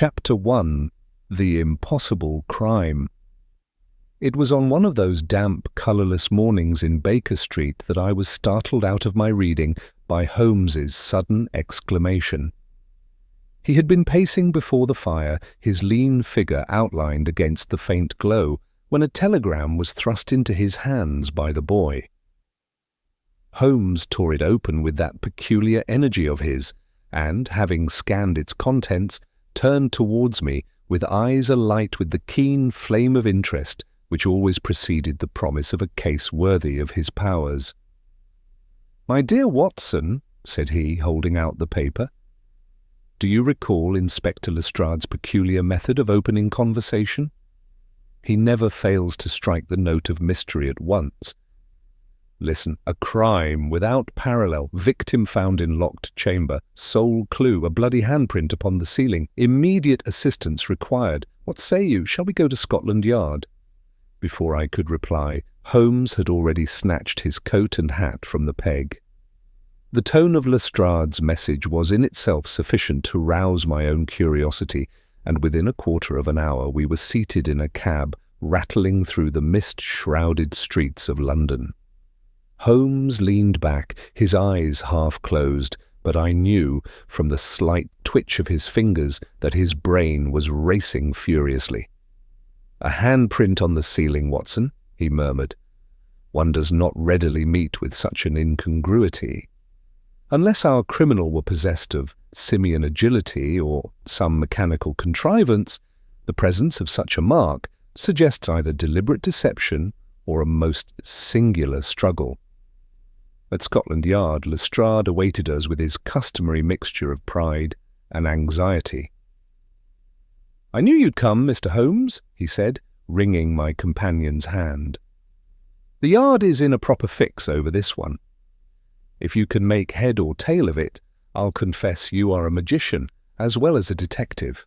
Chapter 1: The Impossible Crime. It was on one of those damp, colourless mornings in Baker Street that I was startled out of my reading by Holmes's sudden exclamation. He had been pacing before the fire, his lean figure outlined against the faint glow, when a telegram was thrust into his hands by the boy. Holmes tore it open with that peculiar energy of his, and, having scanned its contents, turned towards me with eyes alight with the keen flame of interest which always preceded the promise of a case worthy of his powers. "My dear Watson," said he, holding out the paper, "do you recall Inspector Lestrade's peculiar method of opening conversation? He never fails to strike the note of mystery at once. Listen: a crime without parallel, victim found in locked chamber, sole clue, a bloody handprint upon the ceiling, immediate assistance required. What say you? Shall we go to Scotland Yard?" Before I could reply, Holmes had already snatched his coat and hat from the peg. The tone of Lestrade's message was in itself sufficient to rouse my own curiosity, and within a quarter of an hour we were seated in a cab, rattling through the mist-shrouded streets of London. Holmes leaned back, his eyes half closed, but I knew, from the slight twitch of his fingers, that his brain was racing furiously. "A handprint on the ceiling, Watson," he murmured. "One does not readily meet with such an incongruity. Unless our criminal were possessed of simian agility or some mechanical contrivance, the presence of such a mark suggests either deliberate deception or a most singular struggle." At Scotland Yard, Lestrade awaited us with his customary mixture of pride and anxiety. "I knew you'd come, Mr. Holmes," he said, wringing my companion's hand. "The Yard is in a proper fix over this one. If you can make head or tail of it, I'll confess you are a magician as well as a detective."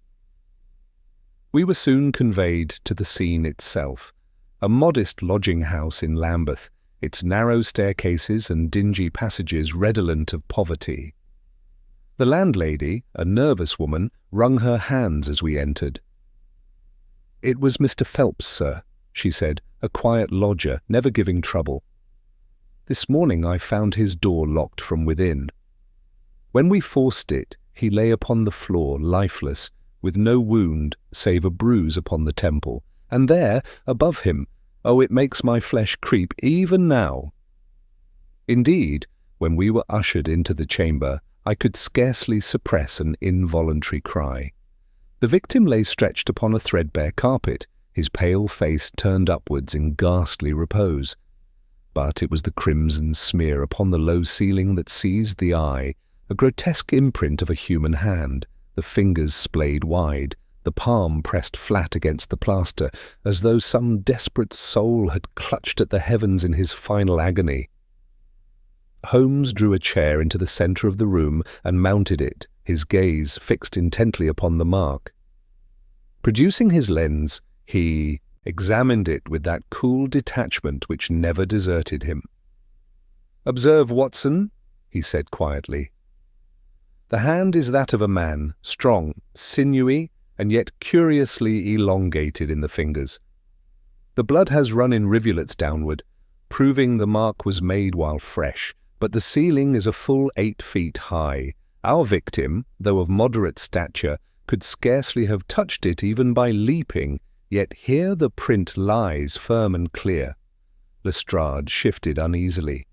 We were soon conveyed to the scene itself, a modest lodging-house in Lambeth, its narrow staircases and dingy passages redolent of poverty. The landlady, a nervous woman, wrung her hands as we entered. "It was Mr. Phelps, sir," she said, "a quiet lodger, never giving trouble. This morning I found his door locked from within. When we forced it, he lay upon the floor, lifeless, with no wound save a bruise upon the temple, and there, above him, oh, it makes my flesh creep even now." Indeed, when we were ushered into the chamber, I could scarcely suppress an involuntary cry. The victim lay stretched upon a threadbare carpet, his pale face turned upwards in ghastly repose. But it was the crimson smear upon the low ceiling that seized the eye, a grotesque imprint of a human hand, the fingers splayed wide, the palm pressed flat against the plaster, as though some desperate soul had clutched at the heavens in his final agony. Holmes drew a chair into the centre of the room and mounted it, his gaze fixed intently upon the mark. Producing his lens, he examined it with that cool detachment which never deserted him. "Observe, Watson," he said quietly. "The hand is that of a man, strong, sinewy, and yet curiously elongated in the fingers. The blood has run in rivulets downward, proving the mark was made while fresh, but the ceiling is a full 8 feet high. Our victim, though of moderate stature, could scarcely have touched it even by leaping, yet here the print lies firm and clear." Lestrade shifted uneasily.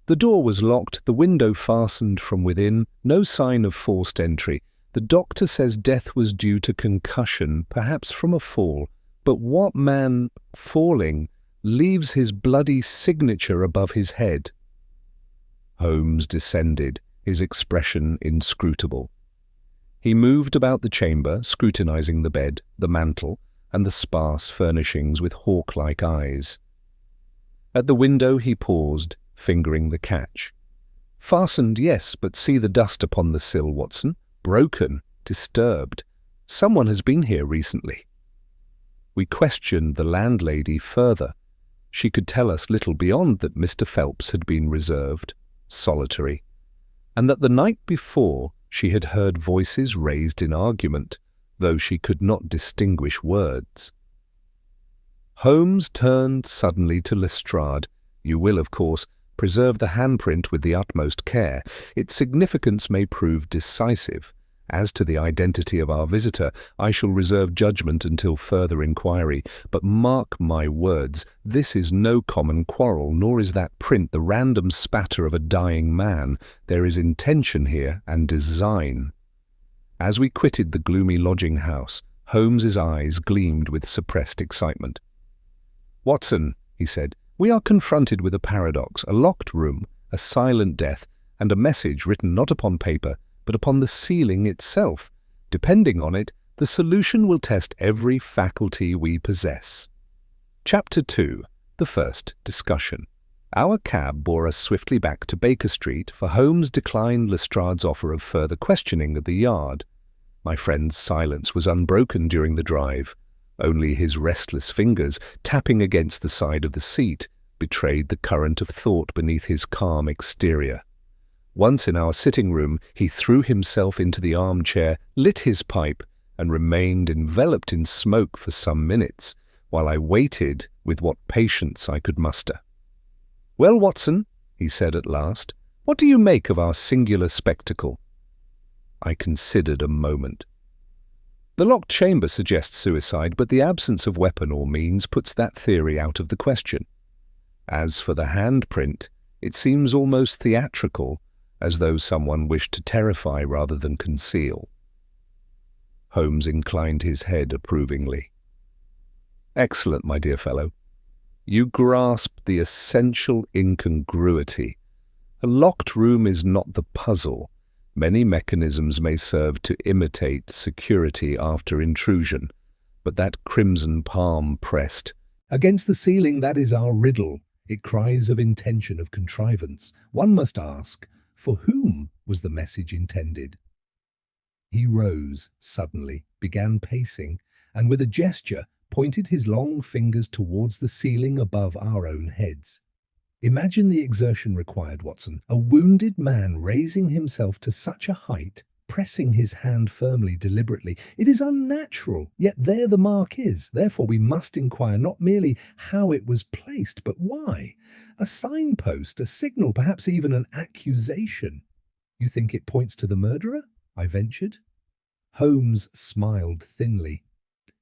"The door was locked, the window fastened from within, no sign of forced entry. The doctor says death was due to concussion, perhaps from a fall. But what man, falling, leaves his bloody signature above his head?" Holmes descended, his expression inscrutable. He moved about the chamber, scrutinizing the bed, the mantel, and the sparse furnishings with hawk-like eyes. At the window he paused, fingering the catch. "Fastened, yes, but see the dust upon the sill, Watson. Broken, disturbed. Someone has been here recently." We questioned the landlady further. She could tell us little beyond that Mr. Phelps had been reserved, solitary, and that the night before she had heard voices raised in argument, though she could not distinguish words. Holmes turned suddenly to Lestrade. "You will, of course, preserve the handprint with the utmost care. Its significance may prove decisive. As to the identity of our visitor, I shall reserve judgment until further inquiry. But mark my words, this is no common quarrel, nor is that print the random spatter of a dying man. There is intention here and design." As we quitted the gloomy lodging-house, Holmes's eyes gleamed with suppressed excitement. "Watson," he said, "we are confronted with a paradox, a locked room, a silent death, and a message written not upon paper, but upon the ceiling itself. Depending on it, the solution will test every faculty we possess." Chapter 2. The First Discussion. Our cab bore us swiftly back to Baker Street, for Holmes declined Lestrade's offer of further questioning at the Yard. My friend's silence was unbroken during the drive. Only his restless fingers, tapping against the side of the seat, betrayed the current of thought beneath his calm exterior. Once in our sitting-room, he threw himself into the armchair, lit his pipe, and remained enveloped in smoke for some minutes, while I waited with what patience I could muster. "Well, Watson," he said at last, "what do you make of our singular spectacle?" I considered a moment. "The locked chamber suggests suicide, but the absence of weapon or means puts that theory out of the question. As for the handprint, it seems almost theatrical, as though someone wished to terrify rather than conceal." Holmes inclined his head approvingly. "Excellent, my dear fellow. You grasp the essential incongruity. A locked room is not the puzzle. Many mechanisms may serve to imitate security after intrusion, but that crimson palm pressed against the ceiling, that is our riddle. It cries of intention, of contrivance. One must ask, for whom was the message intended?" He rose suddenly, began pacing, and with a gesture pointed his long fingers towards the ceiling above our own heads. "Imagine the exertion required, Watson. A wounded man raising himself to such a height, pressing his hand firmly, deliberately. It is unnatural, yet there the mark is. Therefore we must inquire not merely how it was placed, but why. A signpost, a signal, perhaps even an accusation." "You think it points to the murderer?" I ventured. Holmes smiled thinly.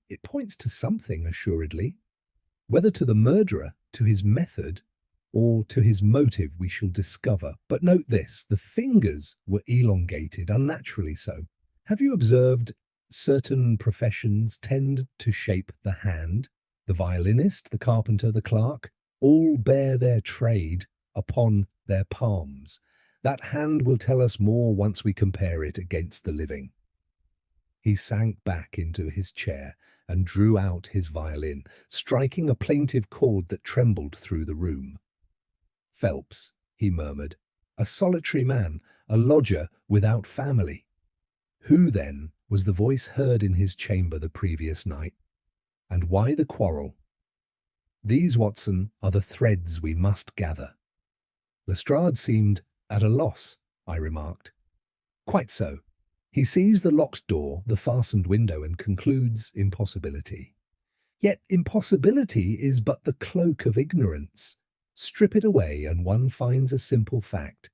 "It points to something, assuredly. Whether to the murderer, to his method, or to his motive we shall discover. But note this, the fingers were elongated, unnaturally so. Have you observed certain professions tend to shape the hand? The violinist, the carpenter, the clerk, all bear their trade upon their palms. That hand will tell us more once we compare it against the living." He sank back into his chair and drew out his violin, striking a plaintive chord that trembled through the room. "Phelps," he murmured, "a solitary man, a lodger without family." Who, then, was the voice heard in his chamber the previous night? And why the quarrel? These, Watson, are the threads we must gather. Lestrade seemed at a loss, I remarked. "Quite so. He sees the locked door, the fastened window, and concludes impossibility. Yet impossibility is but the cloak of ignorance. Strip it away and one finds a simple fact.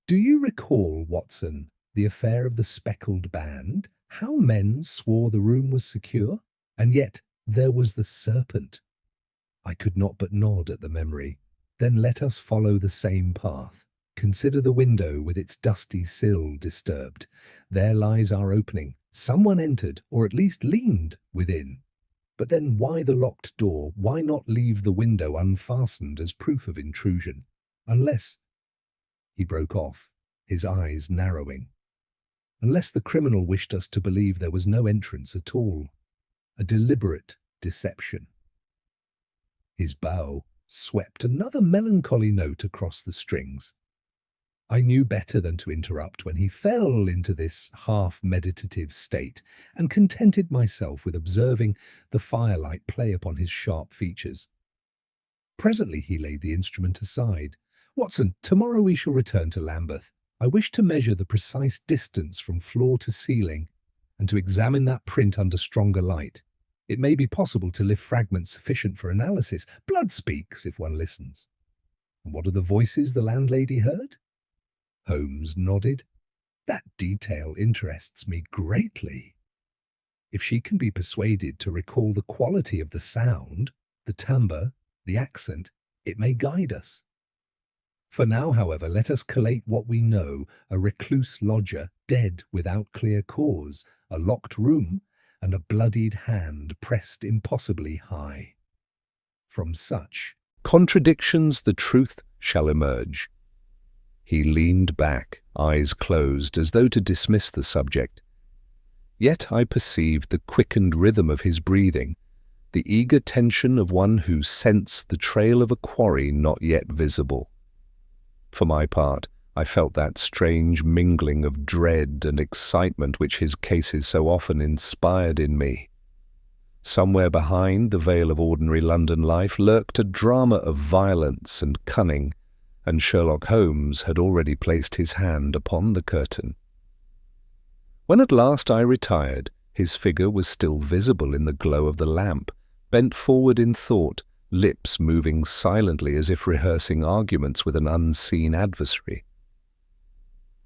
Do you recall, Watson, the affair of the speckled band? How men swore the room was secure, and yet there was the serpent." I could not but nod at the memory. "Then let us follow the same path. Consider the window with its dusty sill disturbed. There lies our opening. Someone entered, or at least leaned, within. But then why the locked door? Why not leave the window unfastened as proof of intrusion? Unless—" He broke off, his eyes narrowing. "Unless the criminal wished us to believe there was no entrance at all. A deliberate deception." His bow swept another melancholy note across the strings. I knew better than to interrupt when he fell into this half-meditative state, and contented myself with observing the firelight play upon his sharp features. Presently he laid the instrument aside. "Watson, tomorrow we shall return to Lambeth. I wish to measure the precise distance from floor to ceiling. and to examine that print under stronger light. It may be possible to lift fragments sufficient for analysis. Blood speaks if one listens. And what are the voices the landlady heard? Holmes nodded. That detail interests me greatly. If she can be persuaded to recall the quality of the sound, the timbre, the accent, it may guide us. For now, however, let us collate what we know: a recluse lodger, dead without clear cause, a locked room, and a bloodied hand pressed impossibly high. From such contradictions the truth shall emerge. He leaned back, eyes closed, as though to dismiss the subject. Yet I perceived the quickened rhythm of his breathing, the eager tension of one who scents the trail of a quarry not yet visible. For my part, I felt that strange mingling of dread and excitement which his cases so often inspired in me. Somewhere behind the veil of ordinary London life lurked a drama of violence and cunning, and Sherlock Holmes had already placed his hand upon the curtain. When at last I retired, his figure was still visible in the glow of the lamp, bent forward in thought, lips moving silently as if rehearsing arguments with an unseen adversary.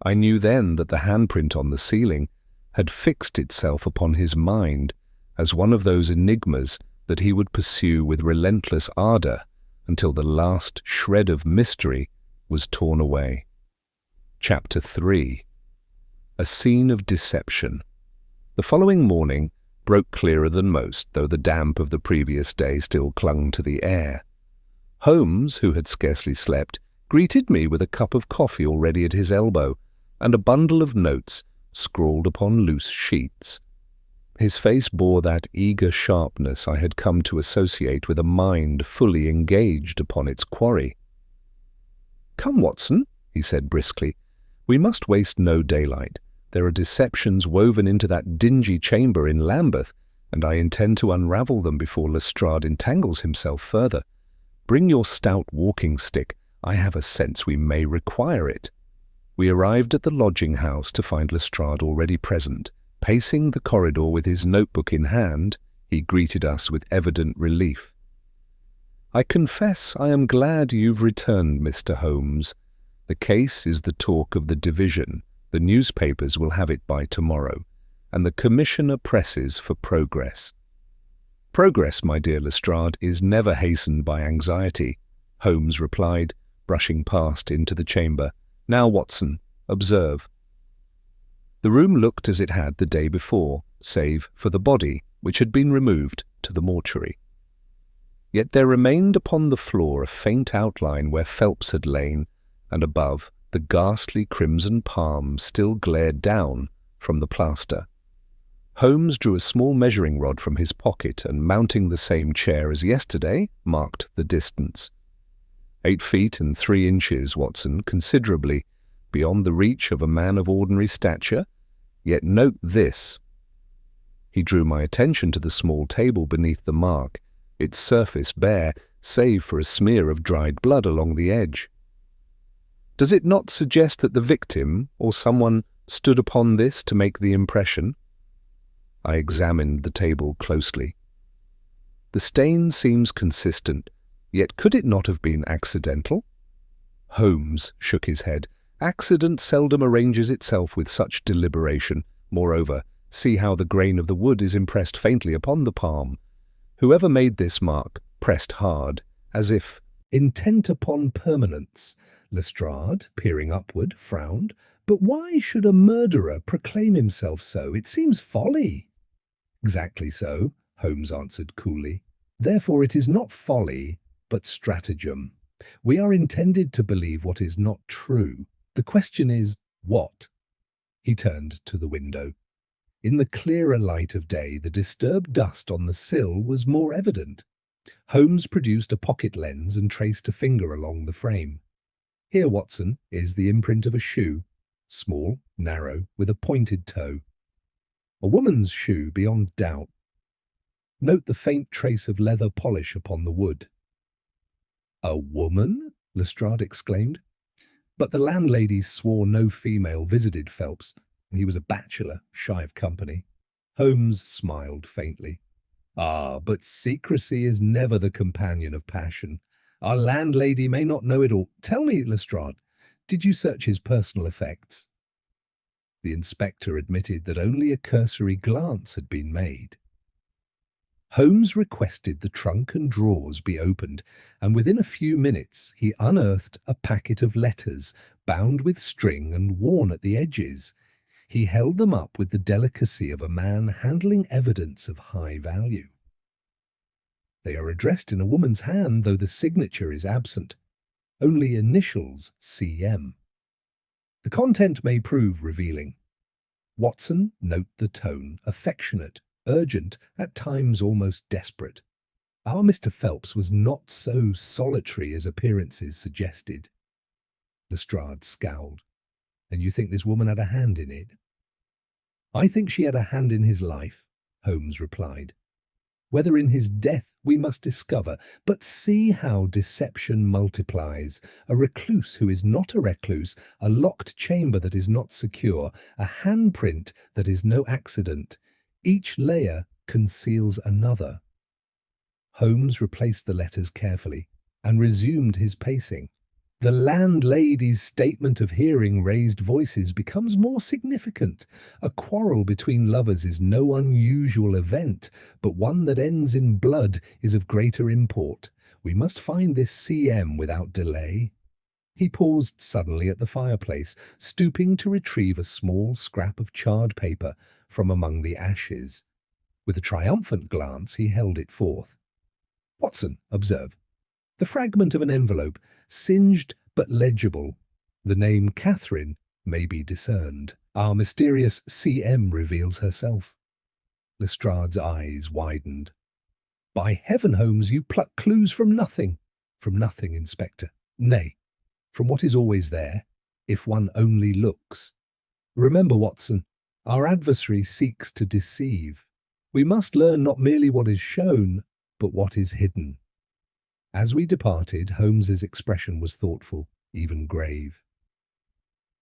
I knew then that the handprint on the ceiling had fixed itself upon his mind as one of those enigmas that he would pursue with relentless ardour until the last shred of mystery was torn away. Chapter 3. A scene of deception. The following morning broke clearer than most, though the damp of the previous day still clung to the air. Holmes, who had scarcely slept, greeted me with a cup of coffee already at his elbow, and a bundle of notes scrawled upon loose sheets. His face bore that eager sharpness I had come to associate with a mind fully engaged upon its quarry. "Come, Watson," he said briskly, "we must waste no daylight. There are deceptions woven into that dingy chamber in Lambeth, and I intend to unravel them before Lestrade entangles himself further. Bring your stout walking stick. I have a sense we may require it." We arrived at the lodging-house to find Lestrade already present. Pacing the corridor with his notebook in hand, he greeted us with evident relief. "I confess I am glad you've returned, Mr. Holmes. The case is the talk of the division. The newspapers will have it by tomorrow, and the Commissioner presses for progress." "Progress, my dear Lestrade, is never hastened by anxiety," Holmes replied, brushing past into the chamber. "Now, Watson, observe." The room looked as it had the day before, save for the body, which had been removed to the mortuary. Yet there remained upon the floor a faint outline where Phelps had lain, and above, the ghastly crimson palm still glared down from the plaster. Holmes drew a small measuring rod from his pocket and, mounting the same chair as yesterday, marked the distance. 8 feet and 3 inches, Watson, considerably beyond the reach of a man of ordinary stature. Yet note this. He drew my attention to the small table beneath the mark, its surface bare, save for a smear of dried blood along the edge. Does it not suggest that the victim, or someone, stood upon this to make the impression? I examined the table closely. The stain seems consistent, yet could it not have been accidental? Holmes shook his head. Accident seldom arranges itself with such deliberation. Moreover, see how the grain of the wood is impressed faintly upon the palm. Whoever made this mark pressed hard, as if intent upon permanence. Lestrade, peering upward, frowned. "But why should a murderer proclaim himself so? It seems folly." "Exactly so," Holmes answered coolly. "Therefore it is not folly, but stratagem. We are intended to believe what is not true. The question is, what?" He turned to the window. In the clearer light of day, the disturbed dust on the sill was more evident. Holmes produced a pocket lens and traced a finger along the frame. "Here, Watson, is the imprint of a shoe, small, narrow, with a pointed toe. A woman's shoe beyond doubt. Note the faint trace of leather polish upon the wood." "A woman?" Lestrade exclaimed. But the landlady swore no female visited Phelps. He was a bachelor, shy of company. Holmes smiled faintly. Ah, but secrecy is never the companion of passion. Our landlady may not know it all. Tell me, Lestrade, did you search his personal effects? The inspector admitted that only a cursory glance had been made. Holmes requested the trunk and drawers be opened, and within a few minutes he unearthed a packet of letters bound with string and worn at the edges. He held them up with the delicacy of a man handling evidence of high value. They are addressed in a woman's hand, though the signature is absent. Only initials CM. The content may prove revealing. Watson, note the tone, affectionate, urgent, at times almost desperate. Our Mr. Phelps was not so solitary as appearances suggested. Lestrade scowled. And you think this woman had a hand in it? I think she had a hand in his life, Holmes replied. Whether in his death we must discover, but see how deception multiplies. A recluse who is not a recluse, a locked chamber that is not secure, a handprint that is no accident. Each layer conceals another. Holmes replaced the letters carefully and resumed his pacing. The landlady's statement of hearing raised voices becomes more significant. A quarrel between lovers is no unusual event, but one that ends in blood is of greater import. We must find this CM without delay. He paused suddenly at the fireplace, stooping to retrieve a small scrap of charred paper from among the ashes. With a triumphant glance, he held it forth. Watson, observe. The fragment of an envelope, singed but legible. The name Catherine may be discerned. Our mysterious CM reveals herself. Lestrade's eyes widened. By heaven, Holmes, you pluck clues from nothing. From nothing, Inspector. Nay, from what is always there, if one only looks. Remember, Watson, our adversary seeks to deceive. We must learn not merely what is shown, but what is hidden. As we departed, Holmes's expression was thoughtful, even grave.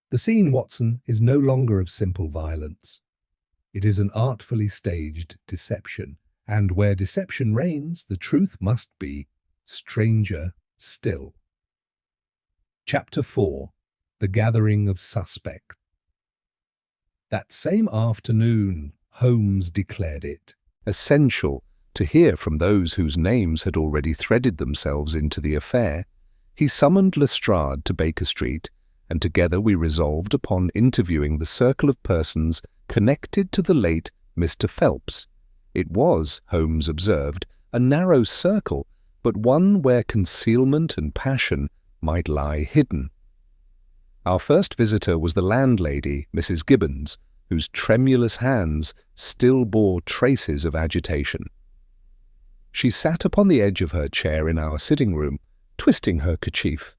The scene, Watson, is no longer of simple violence. It is an artfully staged deception, and where deception reigns, the truth must be stranger still. Chapter 4. The Gathering of Suspects. That same afternoon, Holmes declared it essential to hear from those whose names had already threaded themselves into the affair. He summoned Lestrade to Baker Street, and together we resolved upon interviewing the circle of persons connected to the late Mr. Phelps. It was, Holmes observed, a narrow circle, but one where concealment and passion might lie hidden. Our first visitor was the landlady, Mrs. Gibbons, whose tremulous hands still bore traces of agitation. She sat upon the edge of her chair in our sitting room, twisting her kerchief.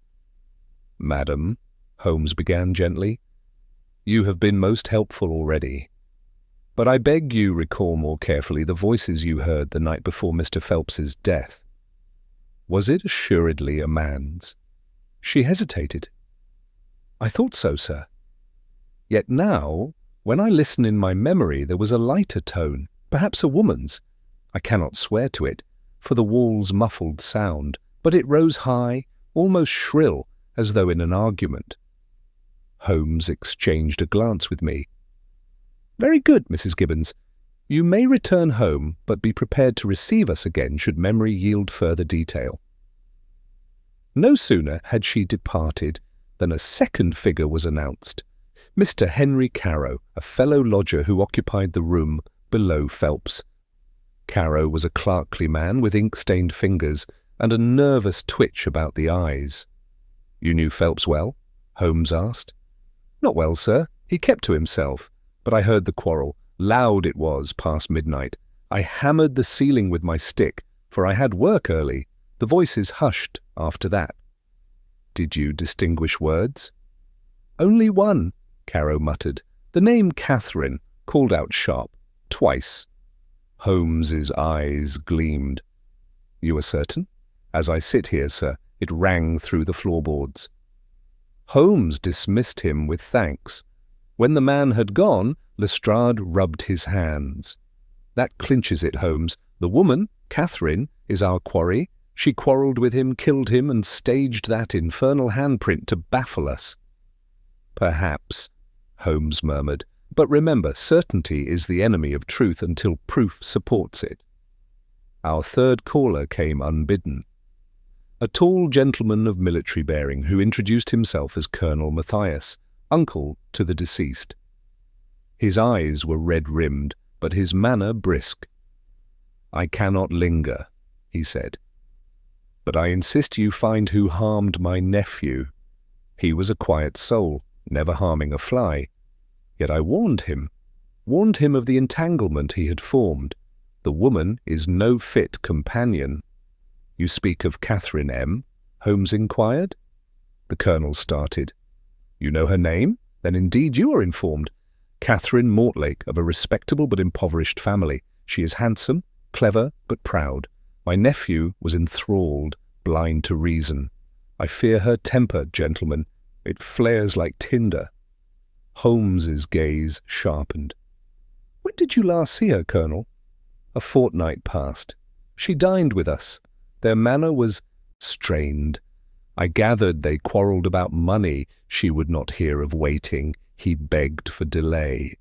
"Madam," Holmes began gently, "you have been most helpful already. But I beg you recall more carefully the voices you heard the night before Mr. Phelps's death. Was it assuredly a man's?" She hesitated. "I thought so, sir. Yet now, when I listen in my memory, there was a lighter tone, perhaps a woman's. I cannot swear to it, for the wall's muffled sound, but it rose high, almost shrill, as though in an argument." Holmes exchanged a glance with me. "Very good, Mrs. Gibbons. You may return home, but be prepared to receive us again should memory yield further detail." No sooner had she departed than a second figure was announced. Mr. Henry Carow, a fellow lodger who occupied the room below Phelps. Carow was a clerkly man with ink-stained fingers and a nervous twitch about the eyes. "You knew Phelps well?" Holmes asked. "Not well, sir. He kept to himself. But I heard the quarrel. Loud it was, past midnight. I hammered the ceiling with my stick, for I had work early. The voices hushed after that." "Did you distinguish words?" "Only one," Carow muttered. "The name Catherine, called out sharp, twice." Holmes's eyes gleamed. "You are certain?" "As I sit here, sir, it rang through the floorboards." Holmes dismissed him with thanks. When the man had gone, Lestrade rubbed his hands. That clinches it, Holmes. The woman, Catherine, is our quarry. She quarrelled with him, killed him, and staged that infernal handprint to baffle us." "Perhaps," Holmes murmured. "But remember, certainty is the enemy of truth until proof supports it." Our third caller came unbidden. A tall gentleman of military bearing who introduced himself as Colonel Matthias, uncle to the deceased. His eyes were red-rimmed, but his manner brisk. "I cannot linger," he said. "But I insist you find who harmed my nephew. He was a quiet soul, never harming a fly. Yet I warned him of the entanglement he had formed. The woman is no fit companion." "You speak of Catherine M.?" Holmes inquired. The Colonel started. "You know her name? Then indeed you are informed. Catherine Mortlake, of a respectable but impoverished family. She is handsome, clever, but proud. My nephew was enthralled, blind to reason. I fear her temper, gentlemen. It flares like tinder." Holmes's gaze sharpened. "When did you last see her, Colonel?" "A fortnight past. She dined with us. Their manner was strained. I gathered they quarrelled about money. She would not hear of waiting. He begged for delay."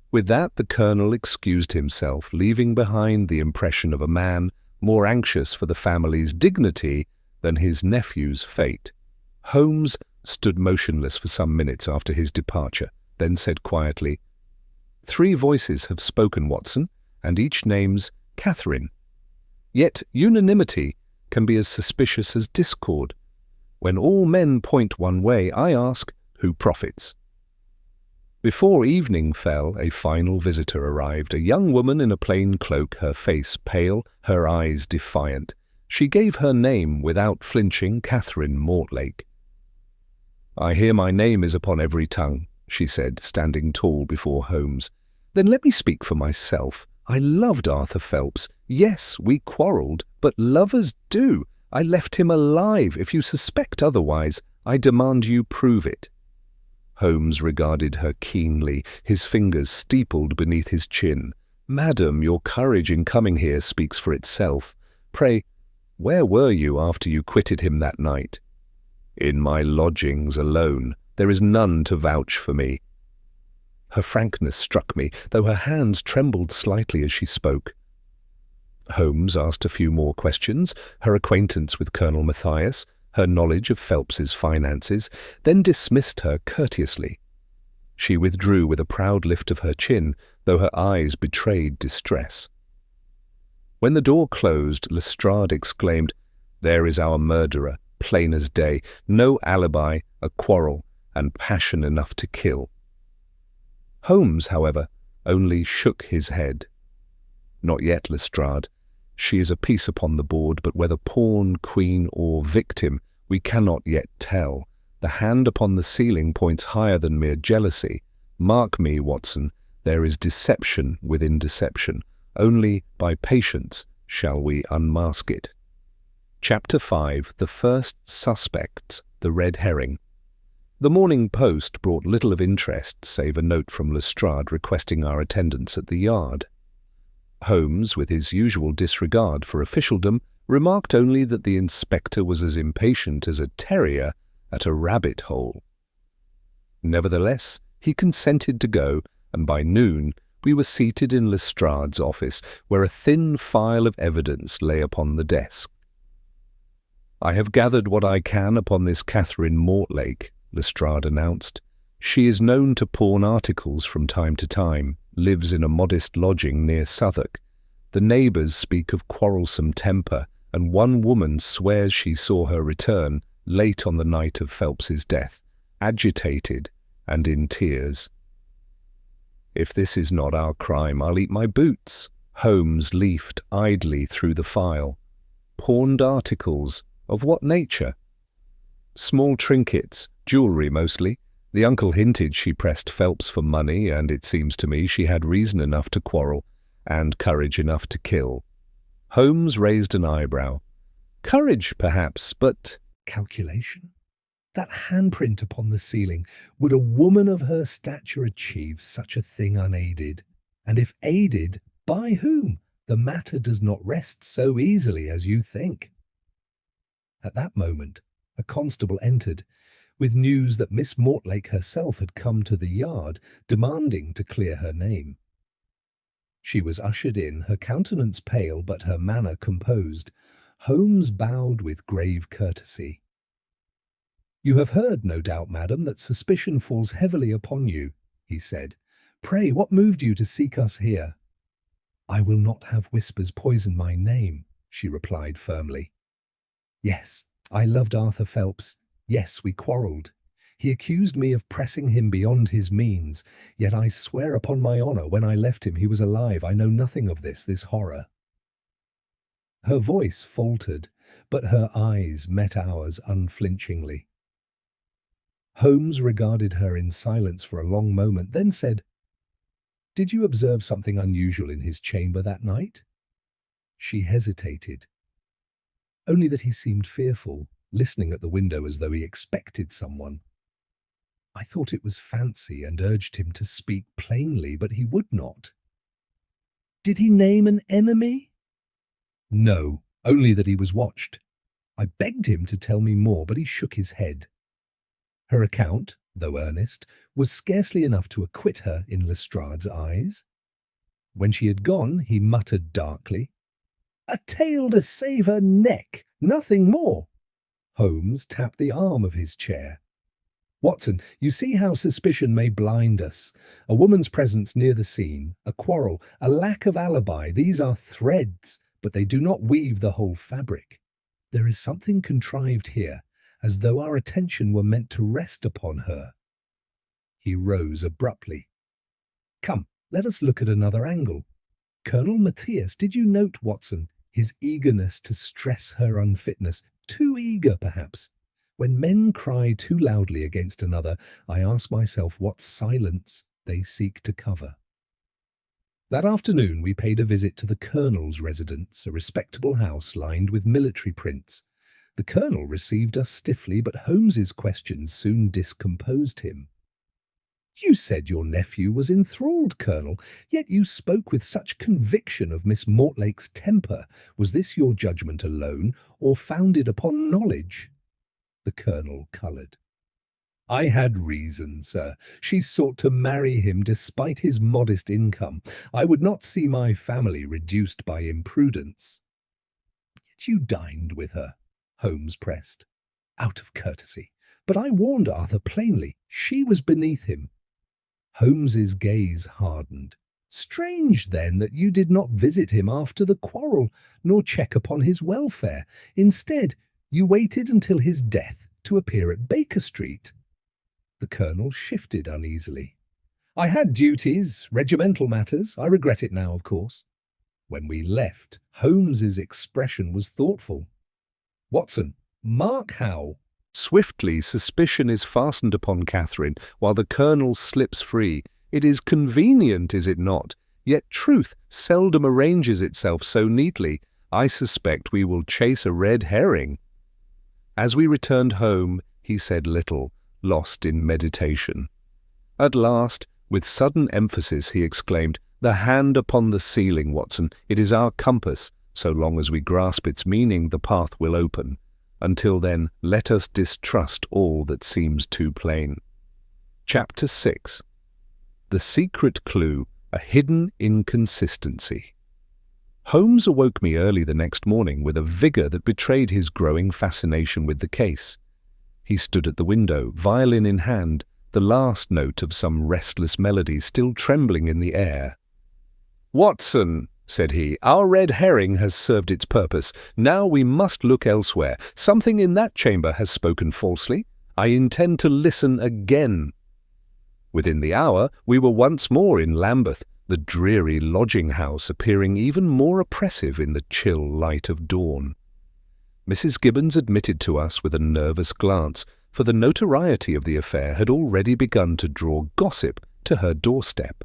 With that, the Colonel excused himself, leaving behind the impression of a man more anxious for the family's dignity than his nephew's fate. Holmes stood motionless for some minutes after his departure, then said quietly, "3 voices have spoken, Watson, and each names Catherine. Yet unanimity can be as suspicious as discord. When all men point one way, I ask, who profits?" Before evening fell, a final visitor arrived, a young woman in a plain cloak, her face pale, her eyes defiant. She gave her name without flinching, Catherine Mortlake. "I hear my name is upon every tongue," she said, standing tall before Holmes. "Then let me speak for myself. I loved Arthur Phelps. Yes, we quarrelled, but lovers do. I left him alive. If you suspect otherwise, I demand you prove it." Holmes regarded her keenly, his fingers steepled beneath his chin. "Madam, your courage in coming here speaks for itself. Pray, where were you after you quitted him that night?" "In my lodgings alone. There is none to vouch for me." Her frankness struck me, though her hands trembled slightly as she spoke. Holmes asked a few more questions, her acquaintance with Colonel Matthias, her knowledge of Phelps's finances, then dismissed her courteously. She withdrew with a proud lift of her chin, though her eyes betrayed distress. When the door closed, Lestrade exclaimed, "There is our murderer, plain as day, no alibi, a quarrel, and passion enough to kill." Holmes, however, only shook his head. "Not yet, Lestrade. She is a piece upon the board, but whether pawn, queen, or victim, we cannot yet tell. The hand upon the ceiling points higher than mere jealousy. Mark me, Watson, there is deception within deception. Only by patience shall we unmask it." Chapter 5. The First Suspects, the Red Herring. The Morning Post brought little of interest save a note from Lestrade requesting our attendance at the yard. Holmes, with his usual disregard for officialdom, remarked only that the inspector was as impatient as a terrier at a rabbit hole. Nevertheless, he consented to go, and by noon we were seated in Lestrade's office, where a thin file of evidence lay upon the desk. "I have gathered what I can upon this Catherine Mortlake," Lestrade announced. "She is known to pawn articles from time to time, lives in a modest lodging near Southwark. The neighbours speak of quarrelsome temper, and one woman swears she saw her return late on the night of Phelps's death, agitated and in tears." "If this is not our crime, I'll eat my boots." Holmes leafed idly through the file. "Pawned articles? Of what nature?" "Small trinkets, jewellery mostly. The uncle hinted she pressed Phelps for money, and it seems to me she had reason enough to quarrel, and courage enough to kill." Holmes raised an eyebrow. "Courage, perhaps, but calculation? That handprint upon the ceiling, would a woman of her stature achieve such a thing unaided? And if aided, By whom? The matter does not rest so easily as you think." At that moment, a constable entered, with news that Miss Mortlake herself had come to the yard, demanding to clear her name. She was ushered in, her countenance pale but her manner composed. Holmes bowed with grave courtesy. "You have heard, no doubt, madam, that suspicion falls heavily upon you," he said. "Pray, what moved you to seek us here?" "I will not have whispers poison my name," she replied firmly. "Yes, I loved Arthur Phelps. Yes, we quarrelled. He accused me of pressing him beyond his means, yet I swear upon my honour when I left him he was alive. I know nothing of this horror." Her voice faltered, but her eyes met ours unflinchingly. Holmes regarded her in silence for a long moment, then said, "Did you observe something unusual in his chamber that night?" She hesitated. "Only that he seemed fearful, listening at the window as though he expected someone. I thought it was fancy and urged him to speak plainly, but he would not." "Did he name an enemy?" "No, only that he was watched. I begged him to tell me more, but he shook his head." Her account, though earnest, was scarcely enough to acquit her in Lestrade's eyes. When she had gone, he muttered darkly, "A tale to save her neck, nothing more." Holmes tapped the arm of his chair. "Watson, you see how suspicion may blind us. A woman's presence near the scene, a quarrel, a lack of alibi, these are threads, but they do not weave the whole fabric. There is something contrived here, as though our attention were meant to rest upon her." He rose abruptly. "Come, let us look at another angle. Colonel Matthias, did you note, Watson, his eagerness to stress her unfitness? Too eager, perhaps. When men cry too loudly against another, I ask myself what silence they seek to cover." That afternoon we paid a visit to the Colonel's residence, a respectable house lined with military prints. The Colonel received us stiffly, but Holmes's questions soon discomposed him. "You said your nephew was enthralled, Colonel, yet you spoke with such conviction of Miss Mortlake's temper. Was this your judgment alone, or founded upon knowledge?" The Colonel coloured. "I had reason, sir. She sought to marry him despite his modest income. I would not see my family reduced by imprudence." "Yet you dined with her," Holmes pressed. "Out of courtesy. But I warned Arthur plainly. She was beneath him." Holmes's gaze hardened. "Strange, then, that you did not visit him after the quarrel, nor check upon his welfare. Instead, you waited until his death to appear at Baker Street." The Colonel shifted uneasily. "I had duties, regimental matters. I regret it now, of course." When we left, Holmes's expression was thoughtful. "Watson, mark how swiftly suspicion is fastened upon Catherine, while the Colonel slips free. It is convenient, is it not? Yet truth seldom arranges itself so neatly. I suspect we will chase a red herring." As we returned home, he said little, lost in meditation. At last, with sudden emphasis, he exclaimed, "The hand upon the ceiling, Watson. It is our compass. So long as we grasp its meaning, the path will open. Until then, let us distrust all that seems too plain." Chapter 6. The Secret Clue, a Hidden Inconsistency. Holmes awoke me early the next morning with a vigour that betrayed his growing fascination with the case. He stood at the window, violin in hand, the last note of some restless melody still trembling in the air. "Watson," said he, "our red herring has served its purpose. Now we must look elsewhere. Something in that chamber has spoken falsely. I intend to listen again." Within the hour, we were once more in Lambeth, the dreary lodging-house appearing even more oppressive in the chill light of dawn. Mrs. Gibbons admitted to us with a nervous glance, for the notoriety of the affair had already begun to draw gossip to her doorstep.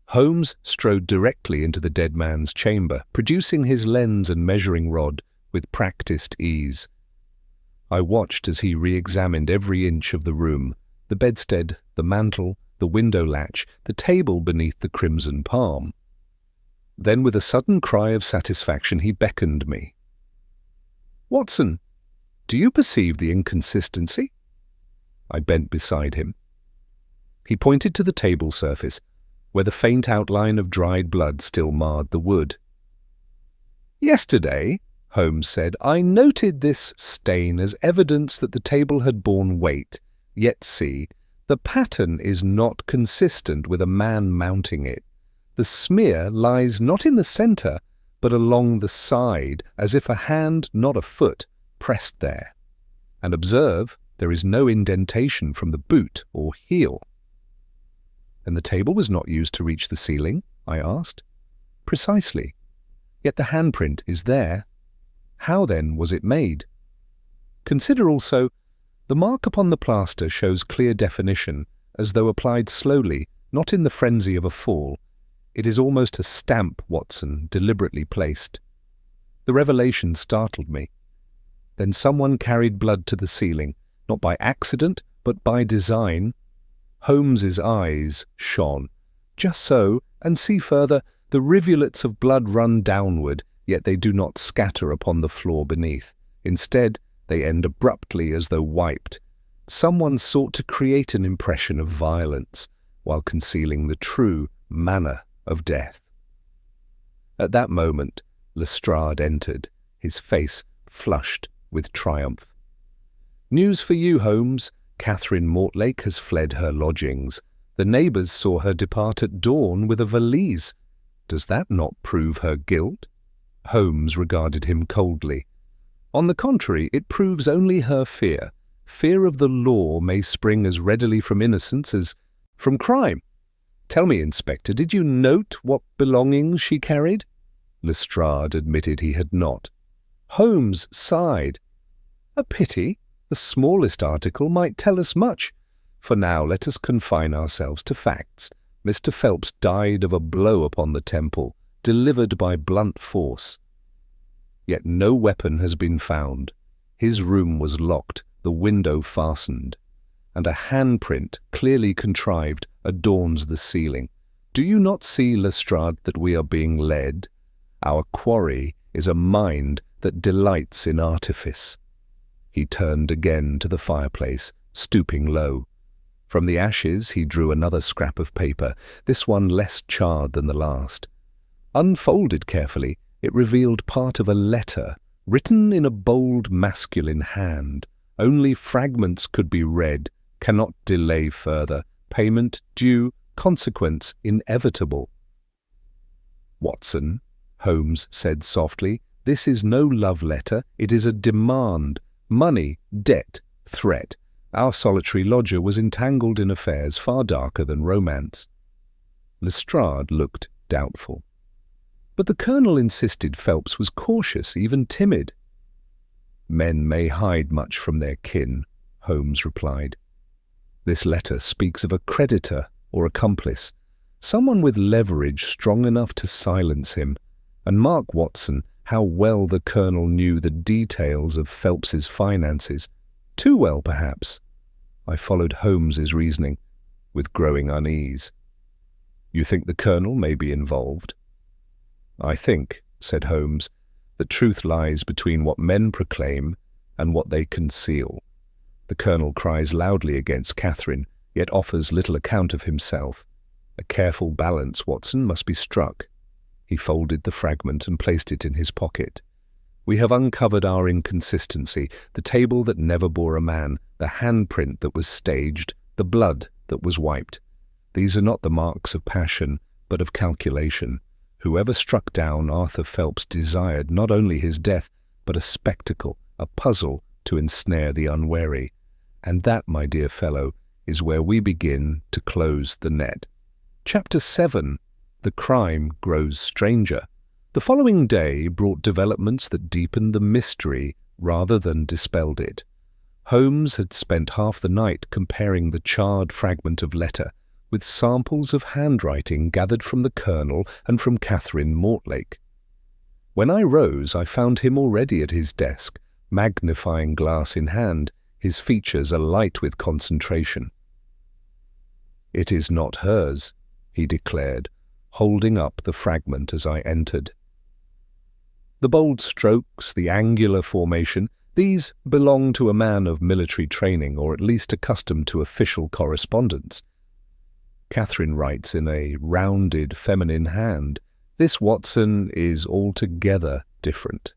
Holmes strode directly into the dead man's chamber, producing his lens and measuring rod with practised ease. I watched as he re-examined every inch of the room, the bedstead, the mantel, the window latch, the table beneath the crimson palm. Then, with a sudden cry of satisfaction, he beckoned me. "Watson, do you perceive the inconsistency?" I bent beside him. He pointed to the table surface, where the faint outline of dried blood still marred the wood. "Yesterday," Holmes said, "I noted this stain as evidence that the table had borne weight. Yet see, the pattern is not consistent with a man mounting it. The smear lies not in the centre, but along the side, as if a hand, not a foot, pressed there. And observe, there is no indentation from the boot or heel." "And the table was not used to reach the ceiling?" I asked. "Precisely. Yet the handprint is there. How, then, was it made? Consider also, the mark upon the plaster shows clear definition, as though applied slowly, not in the frenzy of a fall. It is almost a stamp, Watson, deliberately placed." The revelation startled me. Then someone carried blood to the ceiling, not by accident, but by design. Holmes's eyes shone. "Just so, and see further, the rivulets of blood run downward, yet they do not scatter upon the floor beneath. Instead, they end abruptly as though wiped. Someone sought to create an impression of violence, while concealing the true manner of death." At that moment, Lestrade entered, his face flushed with triumph. "News for you, Holmes. Catherine Mortlake has fled her lodgings. The neighbours saw her depart at dawn with a valise. Does that not prove her guilt?" Holmes regarded him coldly. "On the contrary, it proves only her fear. Fear of the law may spring as readily from innocence as from crime. Tell me, Inspector, did you note what belongings she carried?" Lestrade admitted he had not. Holmes sighed. "A pity. The smallest article might tell us much. For now, let us confine ourselves to facts. Mr. Phelps died of a blow upon the temple, delivered by blunt force. Yet no weapon has been found. His room was locked, the window fastened, and a handprint, clearly contrived, adorns the ceiling. Do you not see, Lestrade, that we are being led? Our quarry is a mind that delights in artifice." He turned again to the fireplace, stooping low. From the ashes he drew another scrap of paper, this one less charred than the last. Unfolded carefully, it revealed part of a letter, written in a bold masculine hand. Only fragments could be read. "Cannot delay further. Payment due. Consequence inevitable." "Watson," Holmes said softly, "this is no love letter. It is a demand. Money, debt, threat. Our solitary lodger was entangled in affairs far darker than romance." Lestrade looked doubtful. "But the Colonel insisted Phelps was cautious, even timid." "Men may hide much from their kin," Holmes replied. "This letter speaks of a creditor or accomplice, someone with leverage strong enough to silence him. And mark, Watson, how well the Colonel knew the details of Phelps's finances. Too well, perhaps." I followed Holmes's reasoning, with growing unease. "You think the Colonel may be involved?" "I think," said Holmes, "the truth lies between what men proclaim and what they conceal. The Colonel cries loudly against Catherine, yet offers little account of himself. A careful balance, Watson, must be struck." He folded the fragment and placed it in his pocket. "We have uncovered our inconsistency, the table that never bore a man, the handprint that was staged, the blood that was wiped. These are not the marks of passion, but of calculation. Whoever struck down Arthur Phelps desired not only his death, but a spectacle, a puzzle to ensnare the unwary. And that, my dear fellow, is where we begin to close the net." Chapter 7. The Crime Grows Stranger. The following day brought developments that deepened the mystery rather than dispelled it. Holmes had spent half the night comparing the charred fragment of letter with samples of handwriting gathered from the Colonel and from Catherine Mortlake. When I rose, I found him already at his desk, magnifying glass in hand, his features alight with concentration. "It is not hers," he declared, holding up the fragment as I entered. The bold strokes, the angular formation, these belong to a man of military training, or at least accustomed to official correspondence. Catherine writes in a rounded feminine hand. This Watson is altogether different.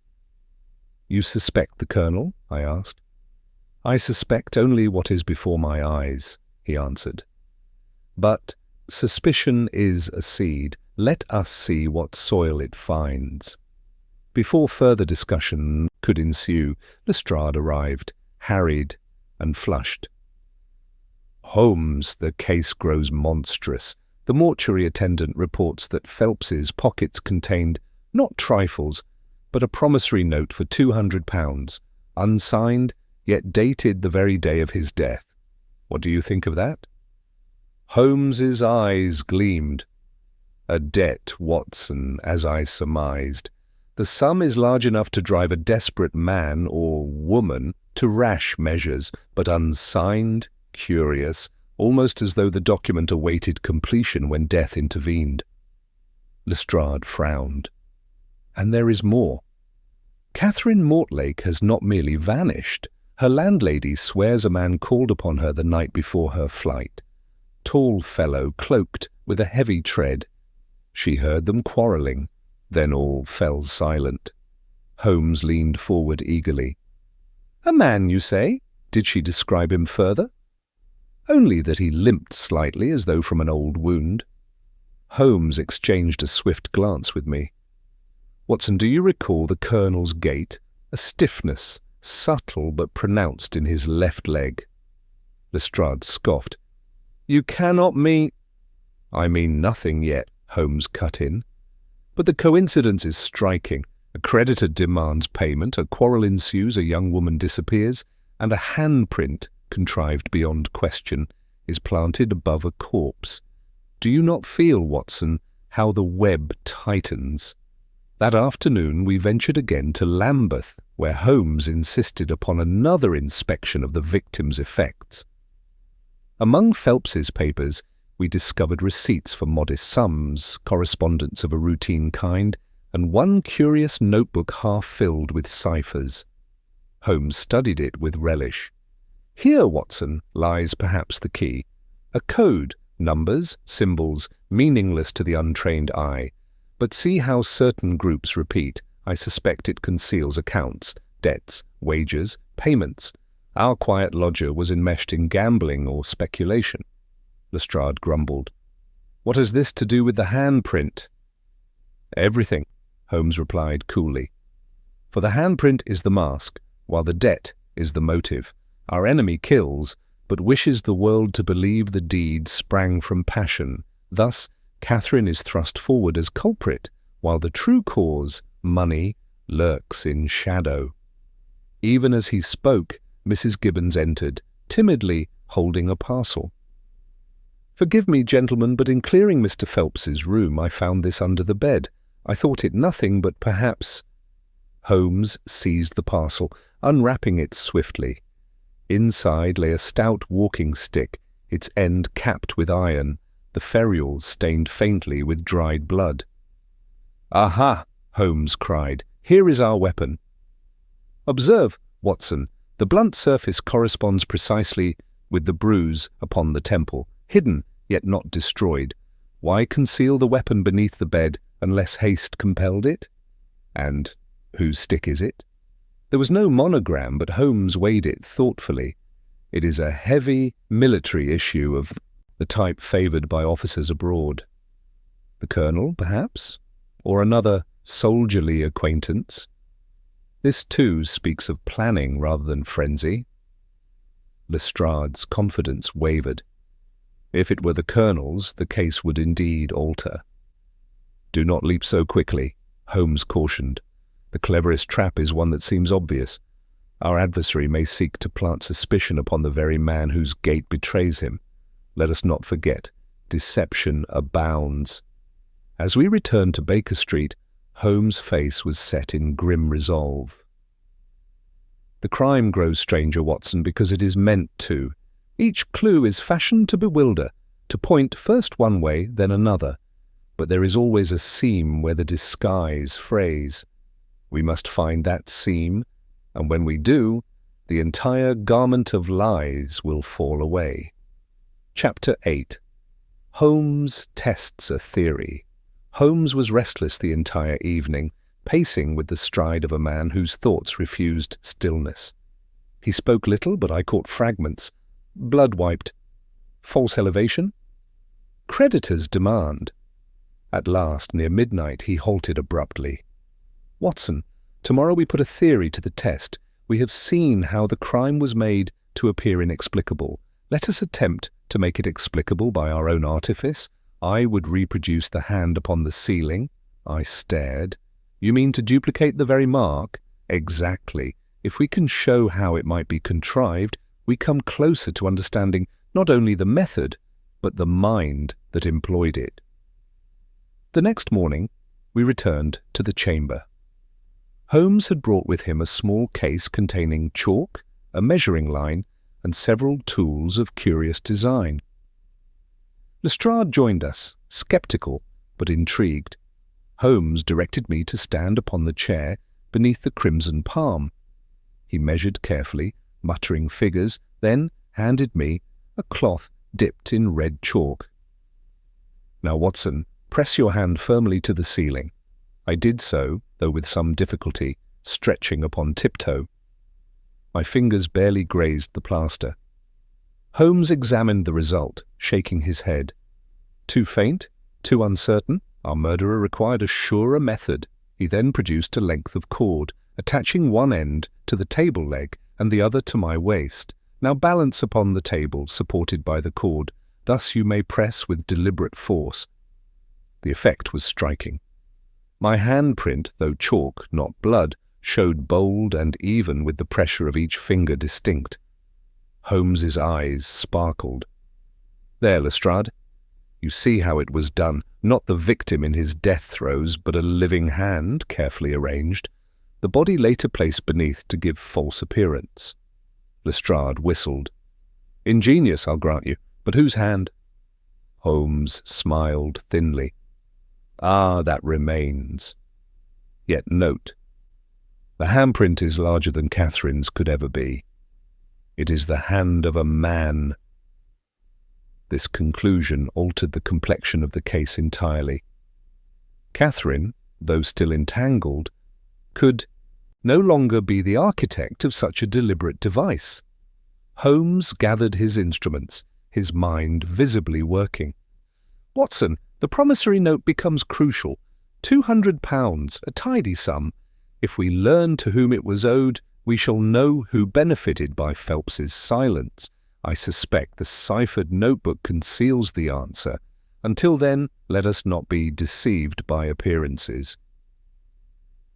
You suspect the Colonel? I asked. I suspect only what is before my eyes, he answered. But suspicion is a seed. Let us see what soil it finds. Before further discussion could ensue, Lestrade arrived, harried and flushed. Holmes, the case grows monstrous. The mortuary attendant reports that Phelps's pockets contained not trifles, but a promissory note for £200, unsigned, yet dated the very day of his death. What do you think of that? Holmes's eyes gleamed. A debt, Watson, as I surmised. The sum is large enough to drive a desperate man or woman to rash measures, but unsigned, curious, almost as though the document awaited completion when death intervened. Lestrade frowned. And there is more. Catherine Mortlake has not merely vanished. Her landlady swears a man called upon her the night before her flight. Tall fellow, cloaked, with a heavy tread. She heard them quarrelling. Then all fell silent. Holmes leaned forward eagerly. A man, you say? Did she describe him further? Only that he limped slightly as though from an old wound. Holmes exchanged a swift glance with me. Watson, do you recall the Colonel's gait? A stiffness, subtle but pronounced in his left leg. Lestrade scoffed. You cannot mean— I mean nothing yet, Holmes cut in. But the coincidence is striking. A creditor demands payment, a quarrel ensues, a young woman disappears, and a handprint, contrived beyond question, is planted above a corpse. Do you not feel, Watson, how the web tightens? That afternoon we ventured again to Lambeth, where Holmes insisted upon another inspection of the victim's effects. Among Phelps's papers, we discovered receipts for modest sums, correspondence of a routine kind, and one curious notebook half filled with ciphers. Holmes studied it with relish. Here, Watson, lies perhaps the key. A code, numbers, symbols, meaningless to the untrained eye. But see how certain groups repeat. I suspect it conceals accounts, debts, wages, payments. Our quiet lodger was enmeshed in gambling or speculation. Lestrade grumbled. What has this to do with the handprint? Everything, Holmes replied coolly. For the handprint is the mask, while the debt is the motive. Our enemy kills, but wishes the world to believe the deed sprang from passion. Thus, Catherine is thrust forward as culprit, while the true cause, money, lurks in shadow. Even as he spoke, Mrs. Gibbons entered, timidly holding a parcel. Forgive me, gentlemen, but in clearing Mr. Phelps's room I found this under the bed. I thought it nothing, but perhaps— Holmes seized the parcel, unwrapping it swiftly. Inside lay a stout walking stick, its end capped with iron, the ferrule stained faintly with dried blood. Aha! Holmes cried. Here is our weapon. Observe, Watson, the blunt surface corresponds precisely with the bruise upon the temple, hidden yet not destroyed. Why conceal the weapon beneath the bed unless haste compelled it? And whose stick is it? There was no monogram, but Holmes weighed it thoughtfully. It is a heavy military issue of the type favoured by officers abroad. The Colonel, perhaps? Or another soldierly acquaintance? This, too, speaks of planning rather than frenzy. Lestrade's confidence wavered. If it were the Colonel's, the case would indeed alter. Do not leap so quickly, Holmes cautioned. The cleverest trap is one that seems obvious. Our adversary may seek to plant suspicion upon the very man whose gait betrays him. Let us not forget, deception abounds. As we returned to Baker Street, Holmes' face was set in grim resolve. The crime grows stranger, Watson, because it is meant to. Each clue is fashioned to bewilder, to point first one way, then another. but there is always a seam where the disguise frays. We must find that seam, and when we do, the entire garment of lies will fall away. Chapter 8. Holmes tests a theory. Holmes was restless the entire evening, pacing with the stride of a man whose thoughts refused stillness. He spoke little, but I caught fragments. Blood wiped. False elevation? Creditor's demand. At last, near midnight, he halted abruptly. Watson, tomorrow we put a theory to the test. We have seen how the crime was made to appear inexplicable. Let us attempt to make it explicable by our own artifice. I would reproduce the hand upon the ceiling. I stared. You mean to duplicate the very mark? Exactly. If we can show how it might be contrived, we come closer to understanding not only the method, but the mind that employed it. The next morning, we returned to the chamber. Holmes had brought with him a small case containing chalk, a measuring line, and several tools of curious design. Lestrade joined us, sceptical but intrigued. Holmes directed me to stand upon the chair beneath the crimson palm. He measured carefully, muttering figures, then handed me a cloth dipped in red chalk. Now, Watson, press your hand firmly to the ceiling. I did so, though with some difficulty, stretching upon tiptoe. My fingers barely grazed the plaster. Holmes examined the result, shaking his head. Too faint? Too uncertain? Our murderer required a surer method. He then produced a length of cord, attaching one end to the table leg and the other to my waist. Now balance upon the table, supported by the cord. Thus you may press with deliberate force. The effect was striking. My handprint, though chalk, not blood, showed bold and even, with the pressure of each finger distinct. Holmes's eyes sparkled. There, Lestrade. You see how it was done. Not the victim in his death throes, but a living hand, carefully arranged. The body later placed beneath to give false appearance. Lestrade whistled. Ingenious, I'll grant you, but whose hand? Holmes smiled thinly. Ah, that remains. Yet note, the handprint is larger than Catherine's could ever be. It is the hand of a man. This conclusion altered the complexion of the case entirely. Catherine, though still entangled, could no longer be the architect of such a deliberate device. Holmes gathered his instruments, his mind visibly working. Watson, the promissory note becomes crucial. £200, a tidy sum. If we learn to whom it was owed, we shall know who benefited by Phelps's silence. I suspect the ciphered notebook conceals the answer. Until then, let us not be deceived by appearances.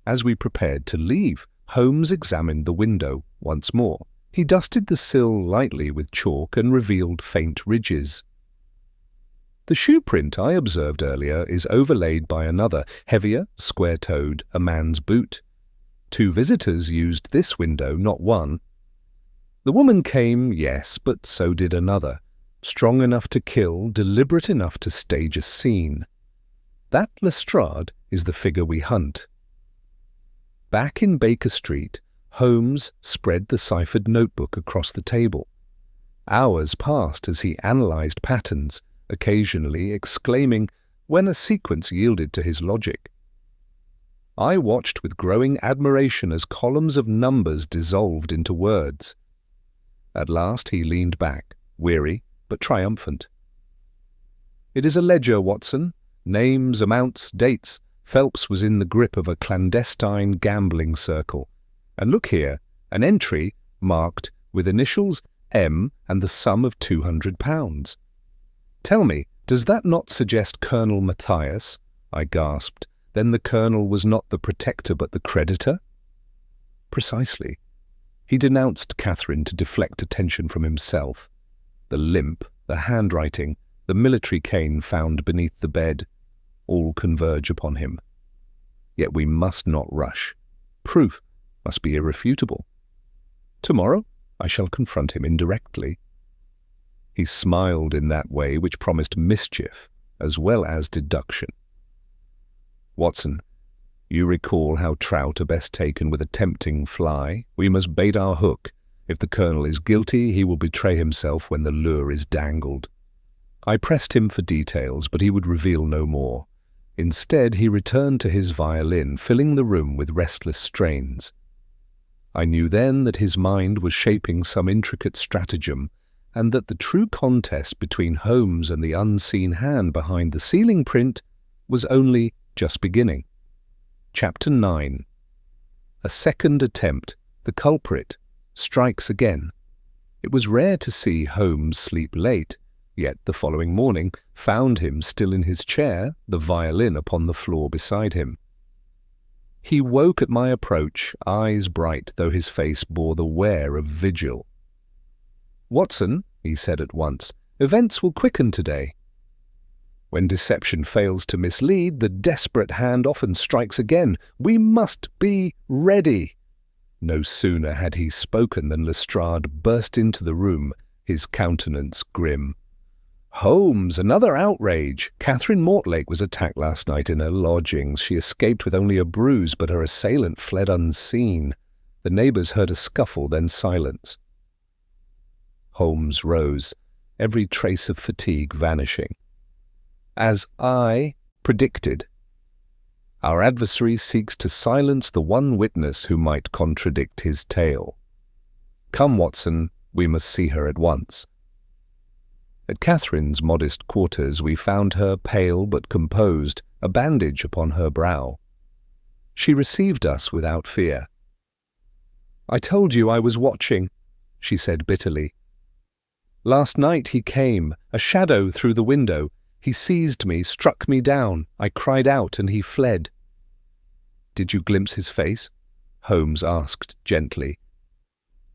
As we prepared to leave, Holmes examined the window once more. He dusted the sill lightly with chalk and revealed faint ridges. The shoe print I observed earlier is overlaid by another, heavier, square-toed, a man's boot. 2 visitors used this window, not one. The woman came, yes, but so did another. Strong enough to kill, deliberate enough to stage a scene. That Lestrade is the figure we hunt. Back in Baker Street, Holmes spread the ciphered notebook across the table. Hours passed as he analysed patterns, occasionally exclaiming when a sequence yielded to his logic. I watched with growing admiration as columns of numbers dissolved into words. At last he leaned back, weary but triumphant. It is a ledger, Watson. Names, amounts, dates. Phelps was in the grip of a clandestine gambling circle. And look here, an entry marked with initials M and the sum of £200. Tell me, does that not suggest Colonel Matthias? I gasped. Then the colonel was not the protector but the creditor? Precisely. He denounced Catherine to deflect attention from himself. The limp, the handwriting, the military cane found beneath the bed, all converge upon him. Yet we must not rush. Proof must be irrefutable. Tomorrow I shall confront him indirectly. He smiled in that way which promised mischief as well as deduction. Watson, you recall how trout are best taken with a tempting fly? We must bait our hook. If the colonel is guilty, he will betray himself when the lure is dangled. I pressed him for details, but he would reveal no more. Instead, he returned to his violin, filling the room with restless strains. I knew then that his mind was shaping some intricate stratagem, and that the true contest between Holmes and the unseen hand behind the ceiling print was only just beginning. Chapter 9. A second attempt, the culprit, strikes again. It was rare to see Holmes sleep late, yet the following morning found him still in his chair, the violin upon the floor beside him. He woke at my approach, eyes bright, though his face bore the wear of vigil. "Watson," he said at once, "events will quicken today." When deception fails to mislead, the desperate hand often strikes again. We must be ready. No sooner had he spoken than Lestrade burst into the room, his countenance grim. "Holmes, another outrage! Catherine Mortlake was attacked last night in her lodgings. She escaped with only a bruise, but her assailant fled unseen. The neighbours heard a scuffle, then silence." Holmes rose, every trace of fatigue vanishing. "As I predicted. Our adversary seeks to silence the one witness who might contradict his tale. Come, Watson, we must see her at once." At Catherine's modest quarters we found her pale but composed, a bandage upon her brow. She received us without fear. "I told you I was watching," she said bitterly. "Last night he came, a shadow through the window. He seized me, struck me down. I cried out and he fled." "Did you glimpse his face?" Holmes asked gently.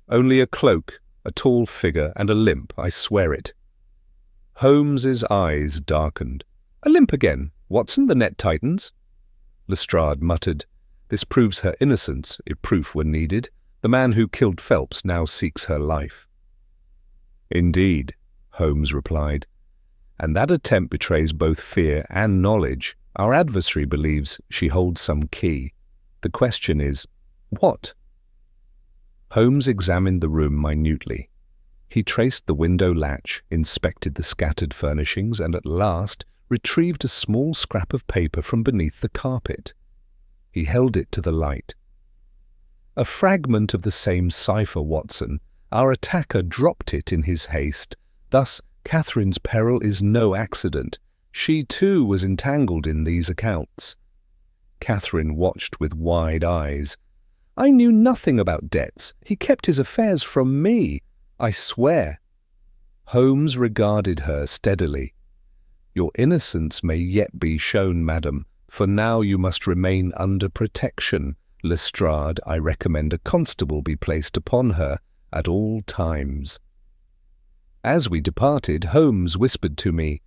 "Only a cloak, a tall figure, and a limp, I swear it." Holmes's eyes darkened. "A limp again. Watson, the net tightens." Lestrade muttered, "This proves her innocence, if proof were needed. The man who killed Phelps now seeks her life." "Indeed," Holmes replied, "and that attempt betrays both fear and knowledge. Our adversary believes she holds some key. The question is, what?" Holmes examined the room minutely. He traced the window latch, inspected the scattered furnishings, and at last retrieved a small scrap of paper from beneath the carpet. He held it to the light. "A fragment of the same cipher, Watson. Our attacker dropped it in his haste. Thus, Catherine's peril is no accident. She, too, was entangled in these accounts." Catherine watched with wide eyes. "I knew nothing about debts. He kept his affairs from me. I swear." Holmes regarded her steadily. "Your innocence may yet be shown, madam. For now you must remain under protection. Lestrade, I recommend a constable be placed upon her at all times." As we departed, Holmes whispered to me,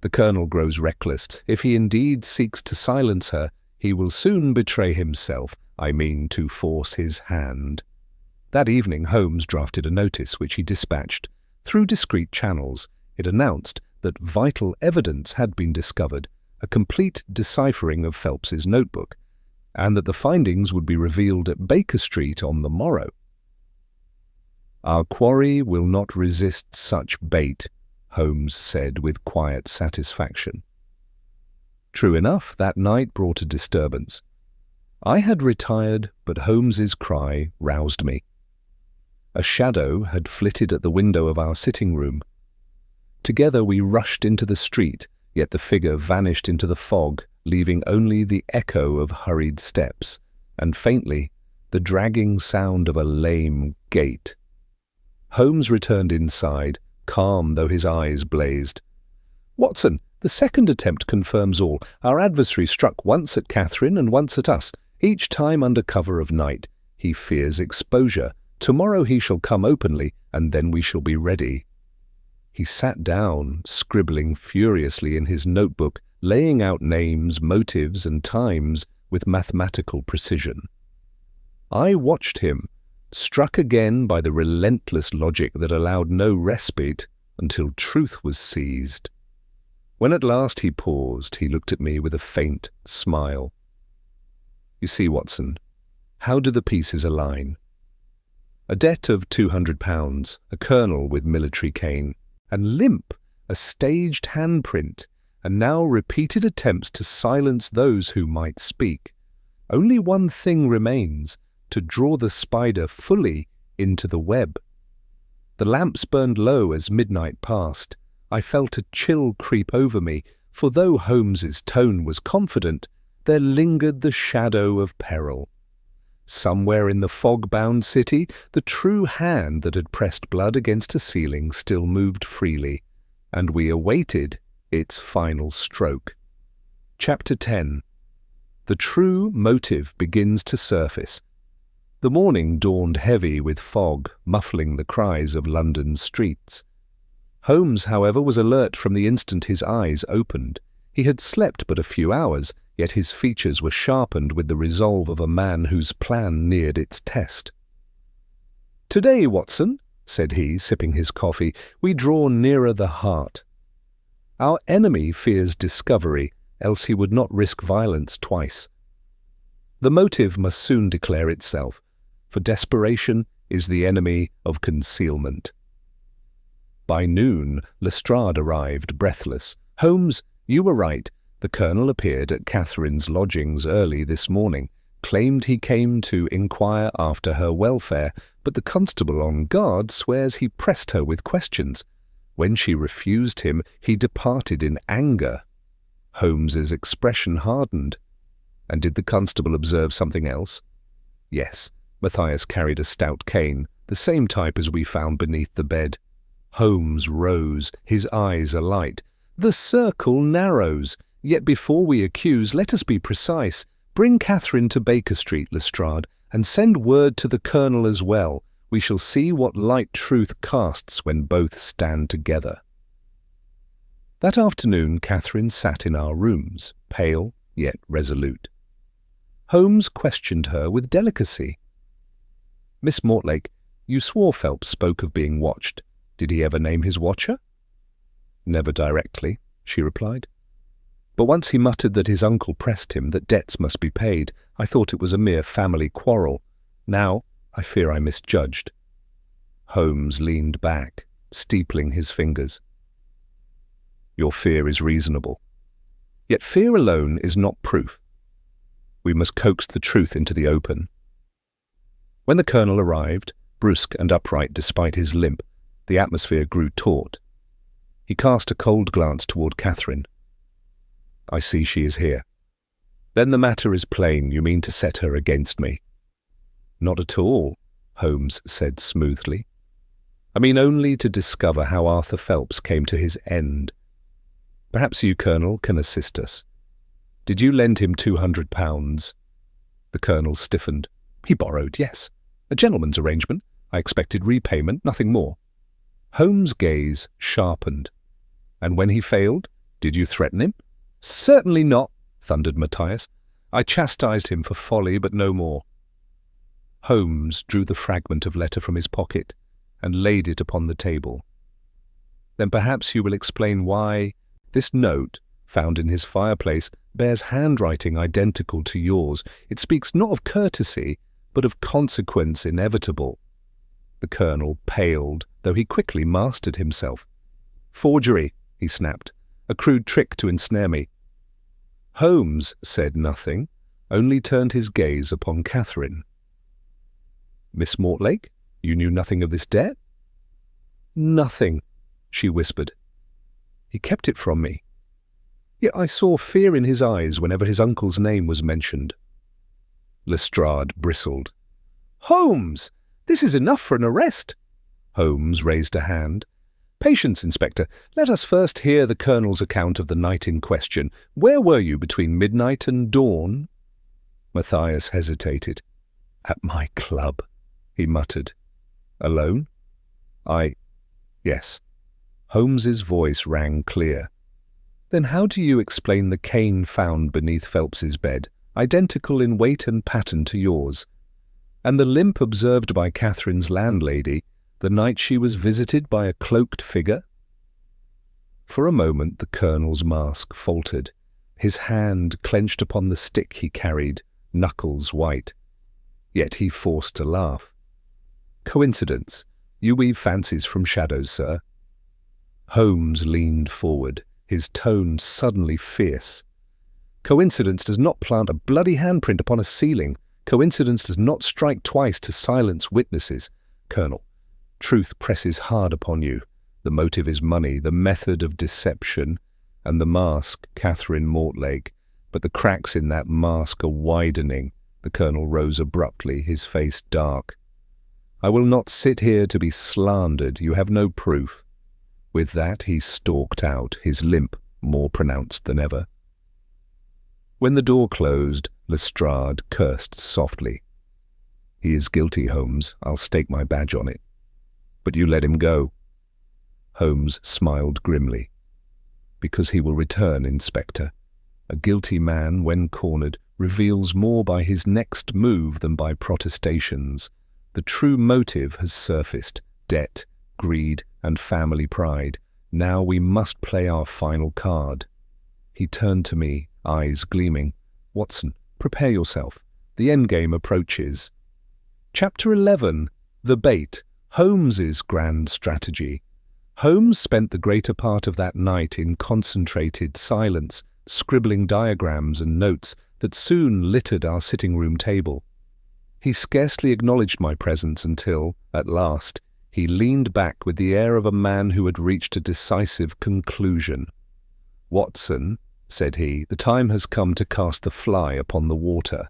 "The colonel grows reckless. If he indeed seeks to silence her, he will soon betray himself. I mean to force his hand." That evening Holmes drafted a notice which he dispatched. Through discreet channels, it announced that vital evidence had been discovered, a complete deciphering of Phelps's notebook, and that the findings would be revealed at Baker Street on the morrow. "Our quarry will not resist such bait," Holmes said with quiet satisfaction. True enough, that night brought a disturbance. I had retired, but Holmes's cry roused me. A shadow had flitted at the window of our sitting room. Together we rushed into the street, yet the figure vanished into the fog, leaving only the echo of hurried steps, and faintly, the dragging sound of a lame gait. Holmes returned inside, calm though his eyes blazed. "Watson, the second attempt confirms all. Our adversary struck once at Catherine and once at us, each time under cover of night. He fears exposure. Tomorrow he shall come openly, and then we shall be ready." He sat down, scribbling furiously in his notebook, laying out names, motives, and times with mathematical precision. I watched him, struck again by the relentless logic that allowed no respite until truth was seized. When at last he paused, he looked at me with a faint smile. You see, Watson, how do the pieces align? A debt of £200, a colonel with military cane, and limp, a staged handprint, and now repeated attempts to silence those who might speak. Only one thing remains, to draw the spider fully into the web. The lamps burned low as midnight passed. I felt a chill creep over me, for though Holmes's tone was confident, there lingered the shadow of peril. Somewhere in the fog-bound city, the true hand that had pressed blood against a ceiling still moved freely, and we awaited its final stroke. Chapter 10. The true motive begins to surface. The morning dawned heavy with fog, muffling the cries of London's streets. Holmes, however, was alert from the instant his eyes opened. He had slept but a few hours, yet his features were sharpened with the resolve of a man whose plan neared its test. "Today, Watson," said he, sipping his coffee, "we draw nearer the heart. Our enemy fears discovery, else he would not risk violence twice. The motive must soon declare itself, for desperation is the enemy of concealment." By noon, Lestrade arrived, breathless. "Holmes, you were right. The colonel appeared at Catherine's lodgings early this morning, claimed he came to inquire after her welfare, but the constable on guard swears he pressed her with questions. When she refused him, he departed in anger." Holmes's expression hardened. "And did the constable observe something else?" "Yes. Matthias carried a stout cane, the same type as we found beneath the bed." Holmes rose, his eyes alight. "The circle narrows. Yet before we accuse, let us be precise. Bring Catherine to Baker Street, Lestrade, and send word to the colonel as well. We shall see what light truth casts when both stand together." That afternoon Catherine sat in our rooms, pale yet resolute. Holmes questioned her with delicacy. "Miss Mortlake, you swore Phelps spoke of being watched. Did he ever name his watcher?" "Never directly," she replied. "But once he muttered that his uncle pressed him, that debts must be paid. I thought it was a mere family quarrel. Now I fear I misjudged." Holmes leaned back, steepling his fingers. "Your fear is reasonable. Yet fear alone is not proof. We must coax the truth into the open." When the colonel arrived, brusque and upright despite his limp, the atmosphere grew taut. He cast a cold glance toward Catherine. "I see she is here. Then the matter is plain. You mean to set her against me?" "Not at all," Holmes said smoothly. "I mean only to discover how Arthur Phelps came to his end. Perhaps you, Colonel, can assist us. Did you lend him £200? The colonel stiffened. "He borrowed, yes. A gentleman's arrangement. I expected repayment, nothing more." Holmes' gaze sharpened. "And when he failed, did you threaten him?" "Certainly not," thundered Matthias. "I chastised him for folly, but no more." Holmes drew the fragment of letter from his pocket and laid it upon the table. "Then perhaps you will explain why this note, found in his fireplace, bears handwriting identical to yours. It speaks not of courtesy, but of consequence inevitable." The colonel paled, though he quickly mastered himself. "Forgery," he snapped. "A crude trick to ensnare me." Holmes said nothing, only turned his gaze upon Catherine. "Miss Mortlake, you knew nothing of this debt?" "Nothing," she whispered. "He kept it from me. Yet I saw fear in his eyes whenever his uncle's name was mentioned." Lestrade bristled. "Holmes! This is enough for an arrest." Holmes raised a hand. "Patience, Inspector. Let us first hear the colonel's account of the night in question. Where were you between midnight and dawn?" Matthias hesitated. "At my club," he muttered. "Alone?" Yes." Holmes's voice rang clear. "Then how do you explain the cane found beneath Phelps's bed, identical in weight and pattern to yours, and the limp observed by Catherine's landlady the night she was visited by a cloaked figure?" For a moment the colonel's mask faltered. His hand clenched upon the stick he carried, knuckles white. Yet he forced a laugh. "Coincidence. You weave fancies from shadows, sir." Holmes leaned forward, his tone suddenly fierce. "Coincidence does not plant a bloody handprint upon a ceiling. Coincidence does not strike twice to silence witnesses. Colonel, truth presses hard upon you. The motive is money, the method of deception, and the mask, Catherine Mortlake. But the cracks in that mask are widening." The colonel rose abruptly, his face dark. "I will not sit here to be slandered. You have no proof." With that he stalked out, his limp more pronounced than ever. When the door closed, Lestrade cursed softly. "He is guilty, Holmes. I'll stake my badge on it." "But you let him go." Holmes smiled grimly. "Because he will return, Inspector. A guilty man, when cornered, reveals more by his next move than by protestations. The true motive has surfaced: debt, greed, and family pride. Now we must play our final card." He turned to me, eyes gleaming. "Watson, prepare yourself. The endgame approaches." Chapter 11. The Bait. Holmes's Grand Strategy. Holmes spent the greater part of that night in concentrated silence, scribbling diagrams and notes that soon littered our sitting-room table. He scarcely acknowledged my presence until, at last, he leaned back with the air of a man who had reached a decisive conclusion. "Watson," said he, "the time has come to cast the fly upon the water.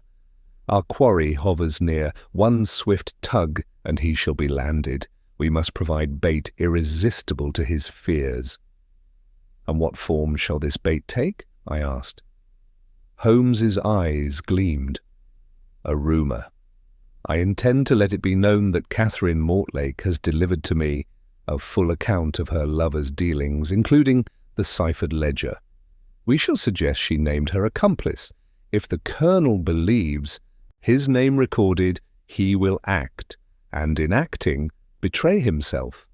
Our quarry hovers near. One swift tug, and he shall be landed. We must provide bait irresistible to his fears." "And what form shall this bait take?" I asked. Holmes's eyes gleamed. "A rumour. I intend to let it be known that Catherine Mortlake has delivered to me a full account of her lover's dealings, including the ciphered ledger. We shall suggest she named her accomplice. If the colonel believes his name recorded, he will act, and in acting, betray himself."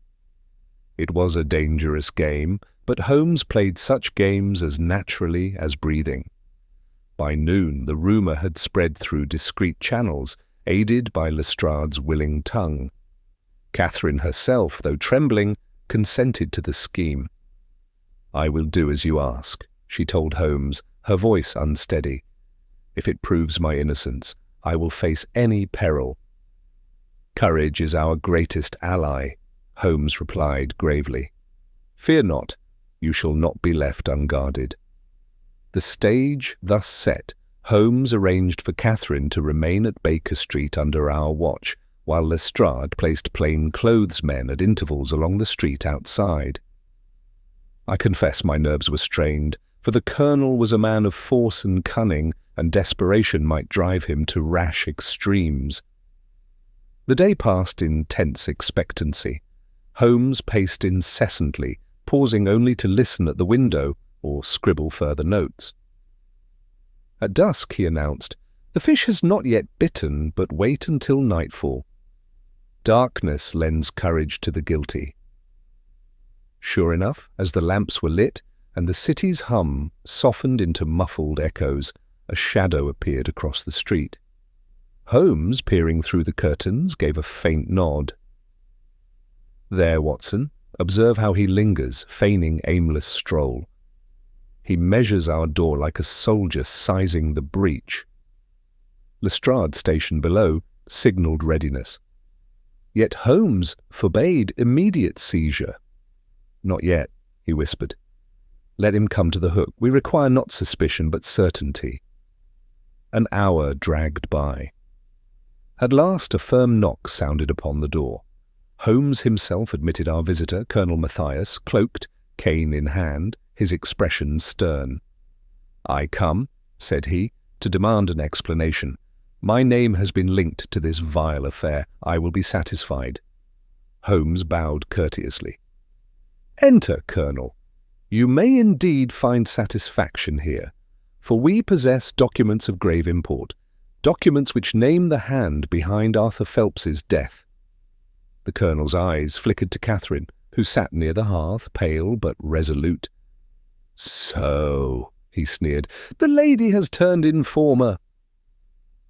It was a dangerous game, but Holmes played such games as naturally as breathing. By noon, the rumour had spread through discreet channels, aided by Lestrade's willing tongue. Catherine herself, though trembling, consented to the scheme. "I will do as you ask," she told Holmes, her voice unsteady. "If it proves my innocence, I will face any peril." "Courage is our greatest ally," Holmes replied gravely. "Fear not, you shall not be left unguarded." The stage thus set, Holmes arranged for Catherine to remain at Baker Street under our watch, while Lestrade placed plain-clothes-men at intervals along the street outside. I confess my nerves were strained, for the colonel was a man of force and cunning, and desperation might drive him to rash extremes. The day passed in tense expectancy. Holmes paced incessantly, pausing only to listen at the window or scribble further notes. At dusk, he announced, "The fish has not yet bitten, but wait until nightfall. Darkness lends courage to the guilty." Sure enough, as the lamps were lit and the city's hum softened into muffled echoes, a shadow appeared across the street. Holmes, peering through the curtains, gave a faint nod. "There, Watson. Observe how he lingers, feigning aimless stroll. He measures our door like a soldier sizing the breach." Lestrade, stationed below, signalled readiness. Yet Holmes forbade immediate seizure. "Not yet," he whispered. "Let him come to the hook. We require not suspicion, but certainty." An hour dragged by. At last a firm knock sounded upon the door. Holmes himself admitted our visitor, Colonel Matthias, cloaked, cane in hand, his expression stern. "I come," said he, "to demand an explanation. My name has been linked to this vile affair. I will be satisfied." Holmes bowed courteously. "Enter, Colonel. You may indeed find satisfaction here, for we possess documents of grave import, documents which name the hand behind Arthur Phelps's death." The Colonel's eyes flickered to Catherine, who sat near the hearth, pale but resolute, "So," he sneered, "the lady has turned informer."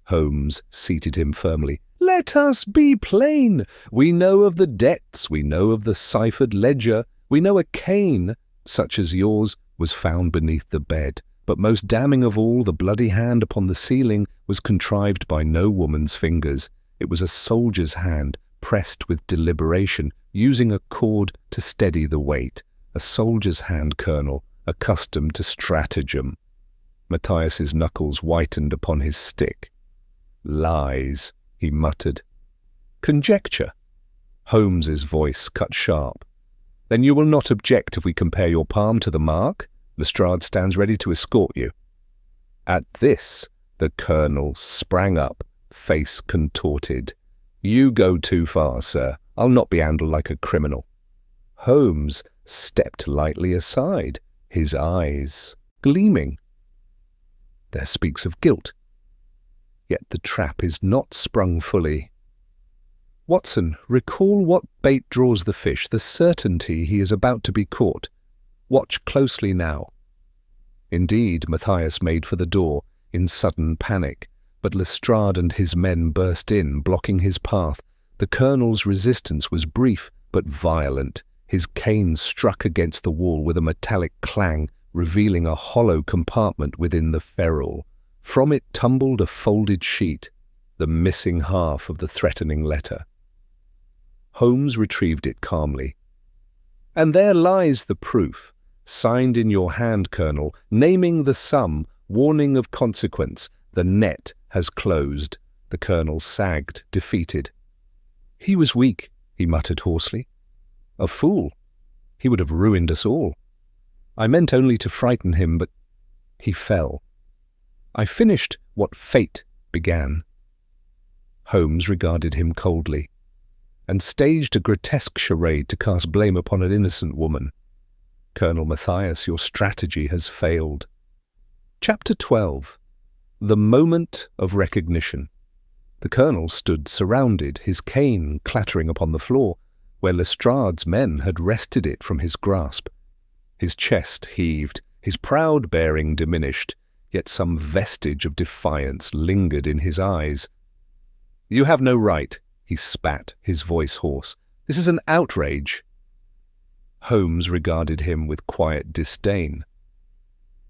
Holmes seated him firmly. "Let us be plain. We know of the debts, we know of the ciphered ledger, we know a cane, such as yours, was found beneath the bed. But most damning of all, the bloody hand upon the ceiling was contrived by no woman's fingers. It was a soldier's hand, pressed with deliberation, using a cord to steady the weight. A soldier's hand, Colonel, accustomed to stratagem." Matthias's knuckles whitened upon his stick. "Lies," he muttered. "Conjecture." Holmes's voice cut sharp. "Then you will not object if we compare your palm to the mark? Lestrade stands ready to escort you." At this, the Colonel sprang up, face contorted. "You go too far, sir. I'll not be handled like a criminal." Holmes stepped lightly aside, his eyes gleaming. "There speaks of guilt. Yet the trap is not sprung fully. Watson, recall what bait draws the fish, the certainty he is about to be caught. Watch closely now." Indeed, Matthias made for the door in sudden panic, but Lestrade and his men burst in, blocking his path. The Colonel's resistance was brief but violent. His cane struck against the wall with a metallic clang, revealing a hollow compartment within the ferrule. From it tumbled a folded sheet, the missing half of the threatening letter. Holmes retrieved it calmly. "And there lies the proof, signed in your hand, Colonel, naming the sum, warning of consequence. The net has closed." The Colonel sagged, defeated. "He was weak," he muttered hoarsely. "A fool. He would have ruined us all. I meant only to frighten him, but he fell. I finished what fate began." Holmes regarded him coldly, and staged a grotesque charade to cast blame upon an innocent woman. "Colonel Matthias, your strategy has failed." Chapter 12. The Moment of Recognition. The Colonel stood surrounded, his cane clattering upon the floor, where Lestrade's men had wrested it from his grasp. His chest heaved, his proud bearing diminished, yet some vestige of defiance lingered in his eyes. "You have no right," he spat, his voice hoarse. "This is an outrage." Holmes regarded him with quiet disdain.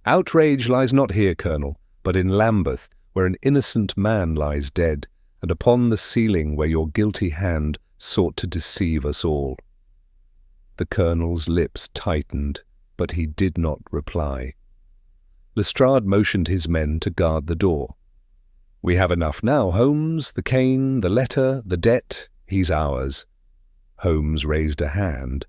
"Outrage lies not here, Colonel, but in Lambeth, where an innocent man lies dead, and upon the ceiling where your guilty hand sought to deceive us all." The Colonel's lips tightened, but he did not reply. Lestrade motioned his men to guard the door. "We have enough now, Holmes. The cane, the letter, the debt. He's ours." Holmes raised a hand.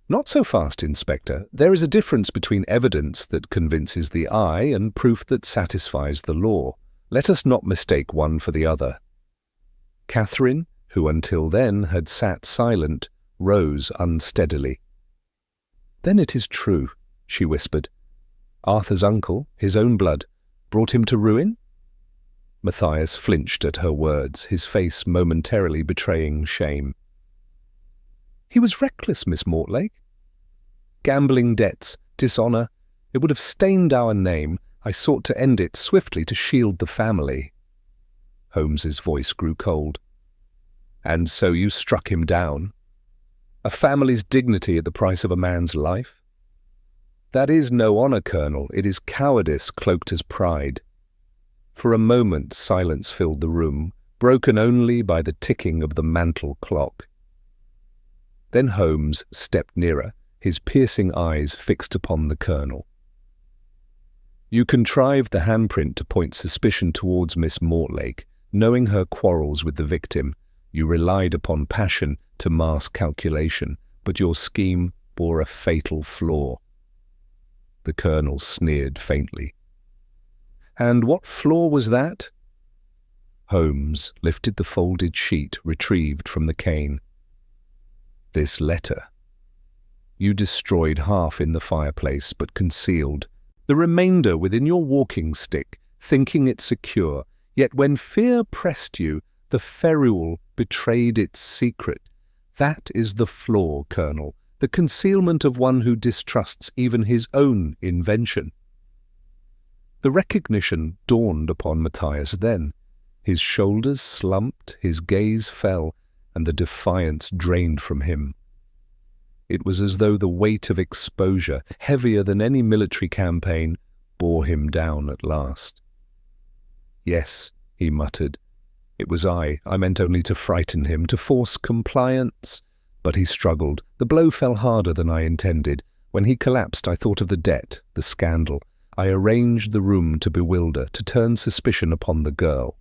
"Not so fast, Inspector. There is a difference between evidence that convinces the eye and proof that satisfies the law. Let us not mistake one for the other." Catherine, who until then had sat silent, rose unsteadily. "Then it is true," she whispered. "Arthur's uncle, his own blood, brought him to ruin?" Matthias flinched at her words, his face momentarily betraying shame. "He was reckless, Miss Mortlake. Gambling debts, dishonour, it would have stained our name. I sought to end it swiftly to shield the family." Holmes's voice grew cold. "And so you struck him down? A family's dignity at the price of a man's life? That is no honour, Colonel. It is cowardice cloaked as pride." For a moment silence filled the room, broken only by the ticking of the mantel clock. Then Holmes stepped nearer, his piercing eyes fixed upon the Colonel. "You contrived the handprint to point suspicion towards Miss Mortlake, knowing her quarrels with the victim. You relied upon passion to mask calculation, but your scheme bore a fatal flaw." The Colonel sneered faintly. "And what flaw was that?" Holmes lifted the folded sheet retrieved from the cane. "This letter. You destroyed half in the fireplace, but concealed the remainder within your walking stick, thinking it secure. Yet when fear pressed you, the ferrule betrayed its secret. That is the flaw, Colonel. the concealment of one who distrusts even his own invention. The recognition dawned upon Matthias then. His shoulders slumped, his gaze fell, and the defiance drained from him. It was as though the weight of exposure, heavier than any military campaign, bore him down at last. "Yes," he muttered. "It was I meant only to frighten him, to force compliance." But he struggled. The blow fell harder than I intended. When he collapsed, I thought of the debt, the scandal. I arranged the room to bewilder, to turn suspicion upon the girl.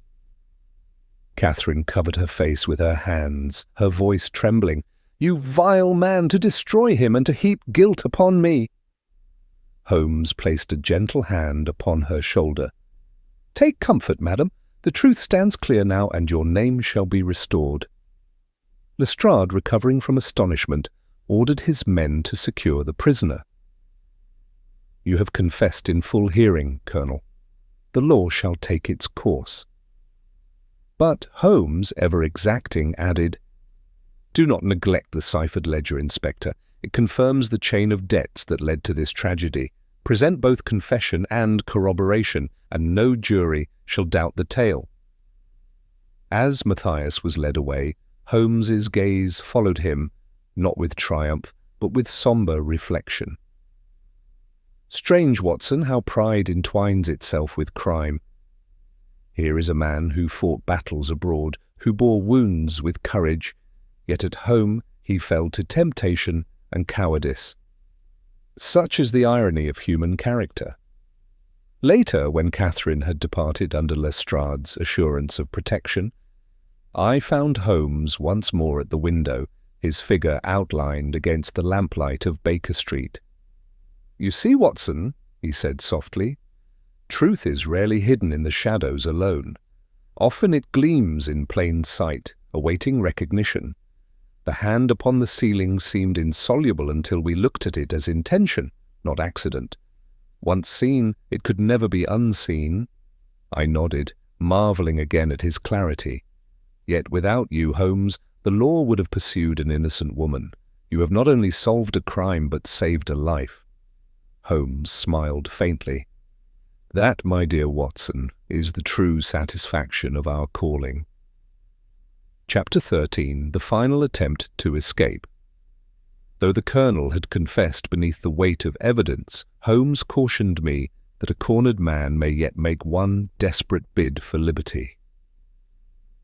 Catherine covered her face with her hands, her voice trembling. "You vile man, to destroy him and to heap guilt upon me!" Holmes placed a gentle hand upon her shoulder. "Take comfort, madam. The truth stands clear now, and your name shall be restored." Lestrade, recovering from astonishment, ordered his men to secure the prisoner. "You have confessed in full hearing, Colonel. The law shall take its course." But Holmes, ever exacting, added, "Do not neglect the ciphered ledger, Inspector. It confirms the chain of debts that led to this tragedy. Present both confession and corroboration, and no jury shall doubt the tale." As Matthias was led away, Holmes's gaze followed him, not with triumph, but with sombre reflection. Strange, Watson, how pride entwines itself with crime. Here is a man who fought battles abroad, who bore wounds with courage, yet at home he fell to temptation and cowardice. Such is the irony of human character. Later, when Catherine had departed under Lestrade's assurance of protection, I found Holmes once more at the window, his figure outlined against the lamplight of Baker Street. "You see, Watson," he said softly, "truth is rarely hidden in the shadows alone. Often it gleams in plain sight, awaiting recognition. The hand upon the ceiling seemed insoluble until we looked at it as intention, not accident. Once seen, it could never be unseen." I nodded, marvelling again at his clarity. "Yet without you, Holmes, the law would have pursued an innocent woman. You have not only solved a crime but saved a life." Holmes smiled faintly. "That, my dear Watson, is the true satisfaction of our calling." Chapter 13. The final attempt to escape. Though the Colonel had confessed beneath the weight of evidence, Holmes cautioned me that a cornered man may yet make one desperate bid for liberty.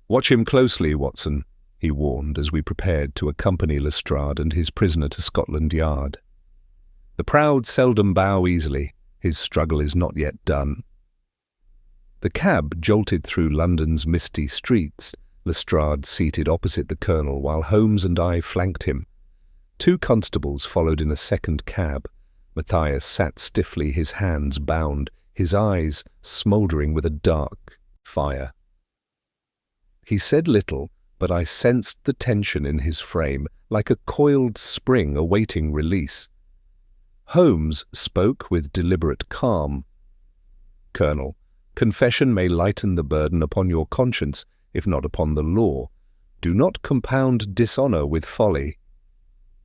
"Watch him closely, Watson," he warned as we prepared to accompany Lestrade and his prisoner to Scotland Yard. "The proud seldom bow easily. His struggle is not yet done." The cab jolted through London's misty streets, Lestrade seated opposite the Colonel while Holmes and I flanked him. 2 constables followed in a second cab. Matthias sat stiffly, his hands bound, his eyes smouldering with a dark fire. He said little, but I sensed the tension in his frame, like a coiled spring awaiting release. Holmes spoke with deliberate calm. "Colonel, confession may lighten the burden upon your conscience, if not upon the law. Do not compound dishonour with folly."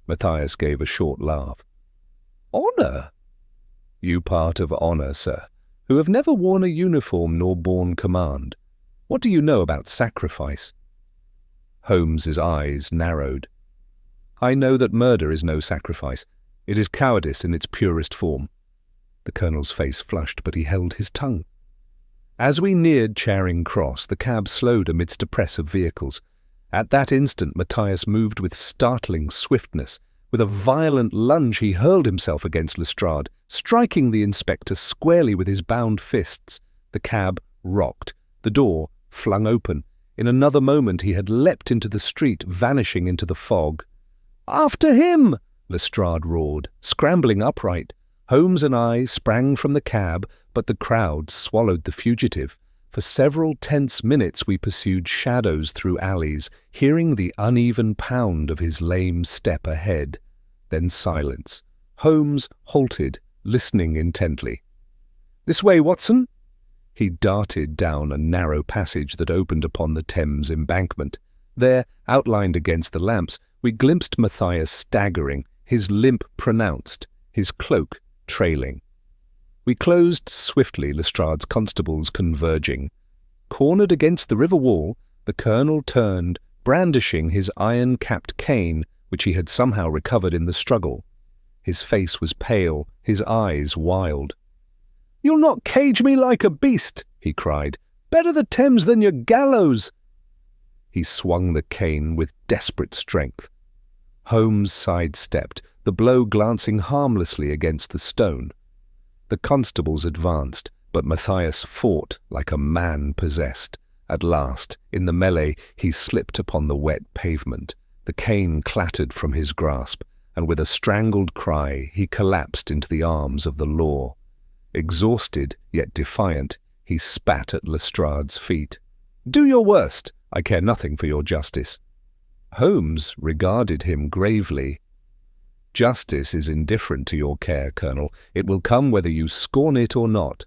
Matthias gave a short laugh. "Honour?" "You part of honour, sir, who have never worn a uniform nor borne command. What do you know about sacrifice?" Holmes's eyes narrowed. "I know that murder is no sacrifice. It is cowardice in its purest form." The Colonel's face flushed, but he held his tongue. As we neared Charing Cross, the cab slowed amidst a press of vehicles. At that instant, Matthias moved with startling swiftness. With a violent lunge, he hurled himself against Lestrade, striking the inspector squarely with his bound fists. The cab rocked. The door flung open. In another moment he had leapt into the street, vanishing into the fog. "After him!" Lestrade roared, scrambling upright. Holmes and I sprang from the cab, but the crowd swallowed the fugitive. For several tense minutes we pursued shadows through alleys, hearing the uneven pound of his lame step ahead. Then silence. Holmes halted, listening intently. "This way, Watson!" He darted down a narrow passage that opened upon the Thames embankment. There, outlined against the lamps, we glimpsed Matthias staggering, his limp pronounced, his cloak trailing. We closed swiftly, Lestrade's constables converging. Cornered against the river wall, the colonel turned, brandishing his iron-capped cane, which he had somehow recovered in the struggle. His face was pale, his eyes wild. "You'll not cage me like a beast," he cried. "Better the Thames than your gallows." He swung the cane with desperate strength. Holmes sidestepped, the blow glancing harmlessly against the stone. The constables advanced, but Matthias fought like a man possessed. At last, in the melee, he slipped upon the wet pavement. The cane clattered from his grasp, and with a strangled cry he collapsed into the arms of the law. Exhausted, yet defiant, he spat at Lestrade's feet. "Do your worst. I care nothing for your justice." Holmes regarded him gravely. "Justice is indifferent to your care, Colonel. It will come whether you scorn it or not."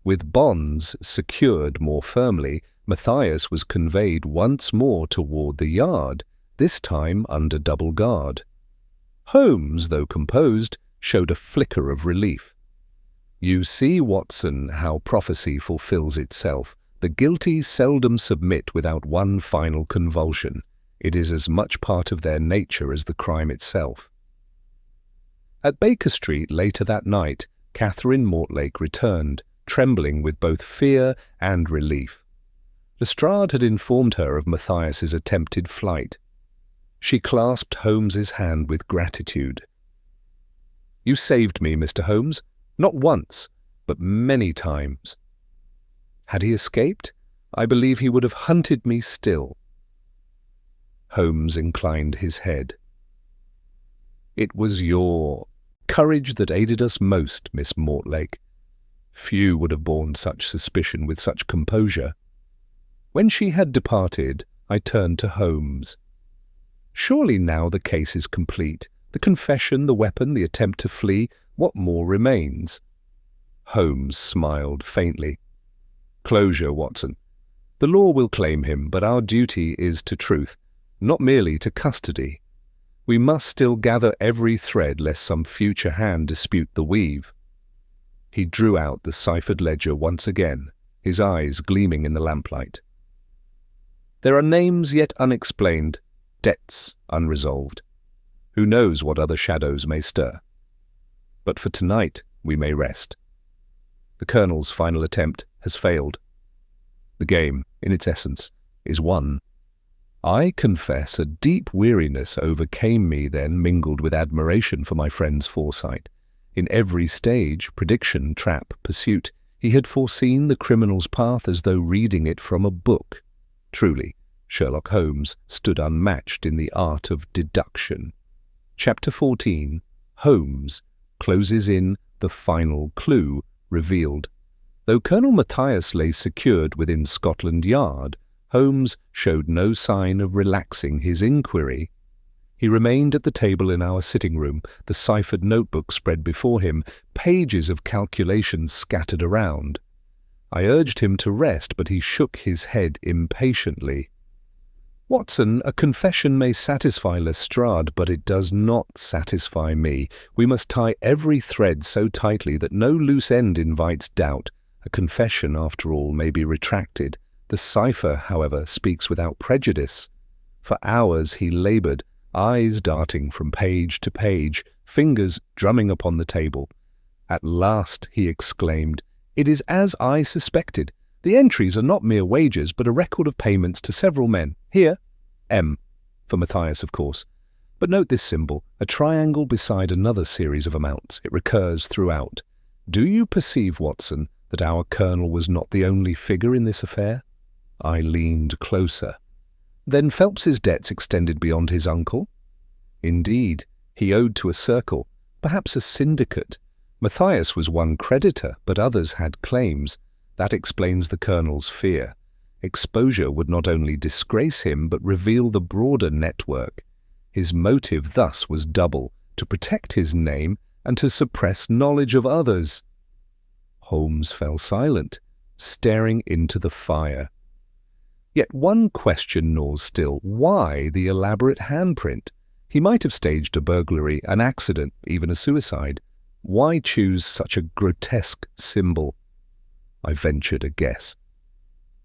With bonds secured more firmly, Matthias was conveyed once more toward the yard, this time under double guard. Holmes, though composed, showed a flicker of relief. "You see, Watson, how prophecy fulfills itself. The guilty seldom submit without one final convulsion. It is as much part of their nature as the crime itself." At Baker Street later that night, Catherine Mortlake returned, trembling with both fear and relief. Lestrade had informed her of Matthias's attempted flight. She clasped Holmes's hand with gratitude. "You saved me, Mr. Holmes, not once, but many times. Had he escaped, I believe he would have hunted me still." Holmes inclined his head. "It was your courage that aided us most, Miss Mortlake. Few would have borne such suspicion with such composure." When she had departed, I turned to Holmes. "Surely now the case is complete. The confession, the weapon, the attempt to flee, what more remains?" Holmes smiled faintly. "Closure, Watson. The law will claim him, but our duty is to truth, not merely to custody. We must still gather every thread lest some future hand dispute the weave." He drew out the ciphered ledger once again, his eyes gleaming in the lamplight. "There are names yet unexplained, debts unresolved. Who knows what other shadows may stir? But for tonight we may rest. The Colonel's final attempt has failed. The game, in its essence, is won." I confess a deep weariness overcame me then, mingled with admiration for my friend's foresight. In every stage, prediction, trap, pursuit, he had foreseen the criminal's path as though reading it from a book. Truly, Sherlock Holmes stood unmatched in the art of deduction. Chapter 14, Holmes, closes in the final clue revealed. Though Colonel Matthias lay secured within Scotland Yard, Holmes showed no sign of relaxing his inquiry. He remained at the table in our sitting room, the ciphered notebook spread before him, pages of calculations scattered around. I urged him to rest, but he shook his head impatiently. "Watson, a confession may satisfy Lestrade, but it does not satisfy me. We must tie every thread so tightly that no loose end invites doubt. A confession, after all, may be retracted. The cipher, however, speaks without prejudice." For hours he laboured, eyes darting from page to page, fingers drumming upon the table. At last he exclaimed, "It is as I suspected. The entries are not mere wages, but a record of payments to several men. Here, M, for Matthias, of course. But note this symbol, a triangle beside another series of amounts. It recurs throughout. Do you perceive, Watson, that our colonel was not the only figure in this affair?" I leaned closer. "Then Phelps's debts extended beyond his uncle?" "Indeed, he owed to a circle, perhaps a syndicate. Matthias was one creditor, but others had claims. That explains the colonel's fear. Exposure would not only disgrace him, but reveal the broader network. His motive thus was double, to protect his name and to suppress knowledge of others." Holmes fell silent, staring into the fire. Yet one question gnaws still. Why the elaborate handprint? He might have staged a burglary, an accident, even a suicide. Why choose such a grotesque symbol? I ventured a guess.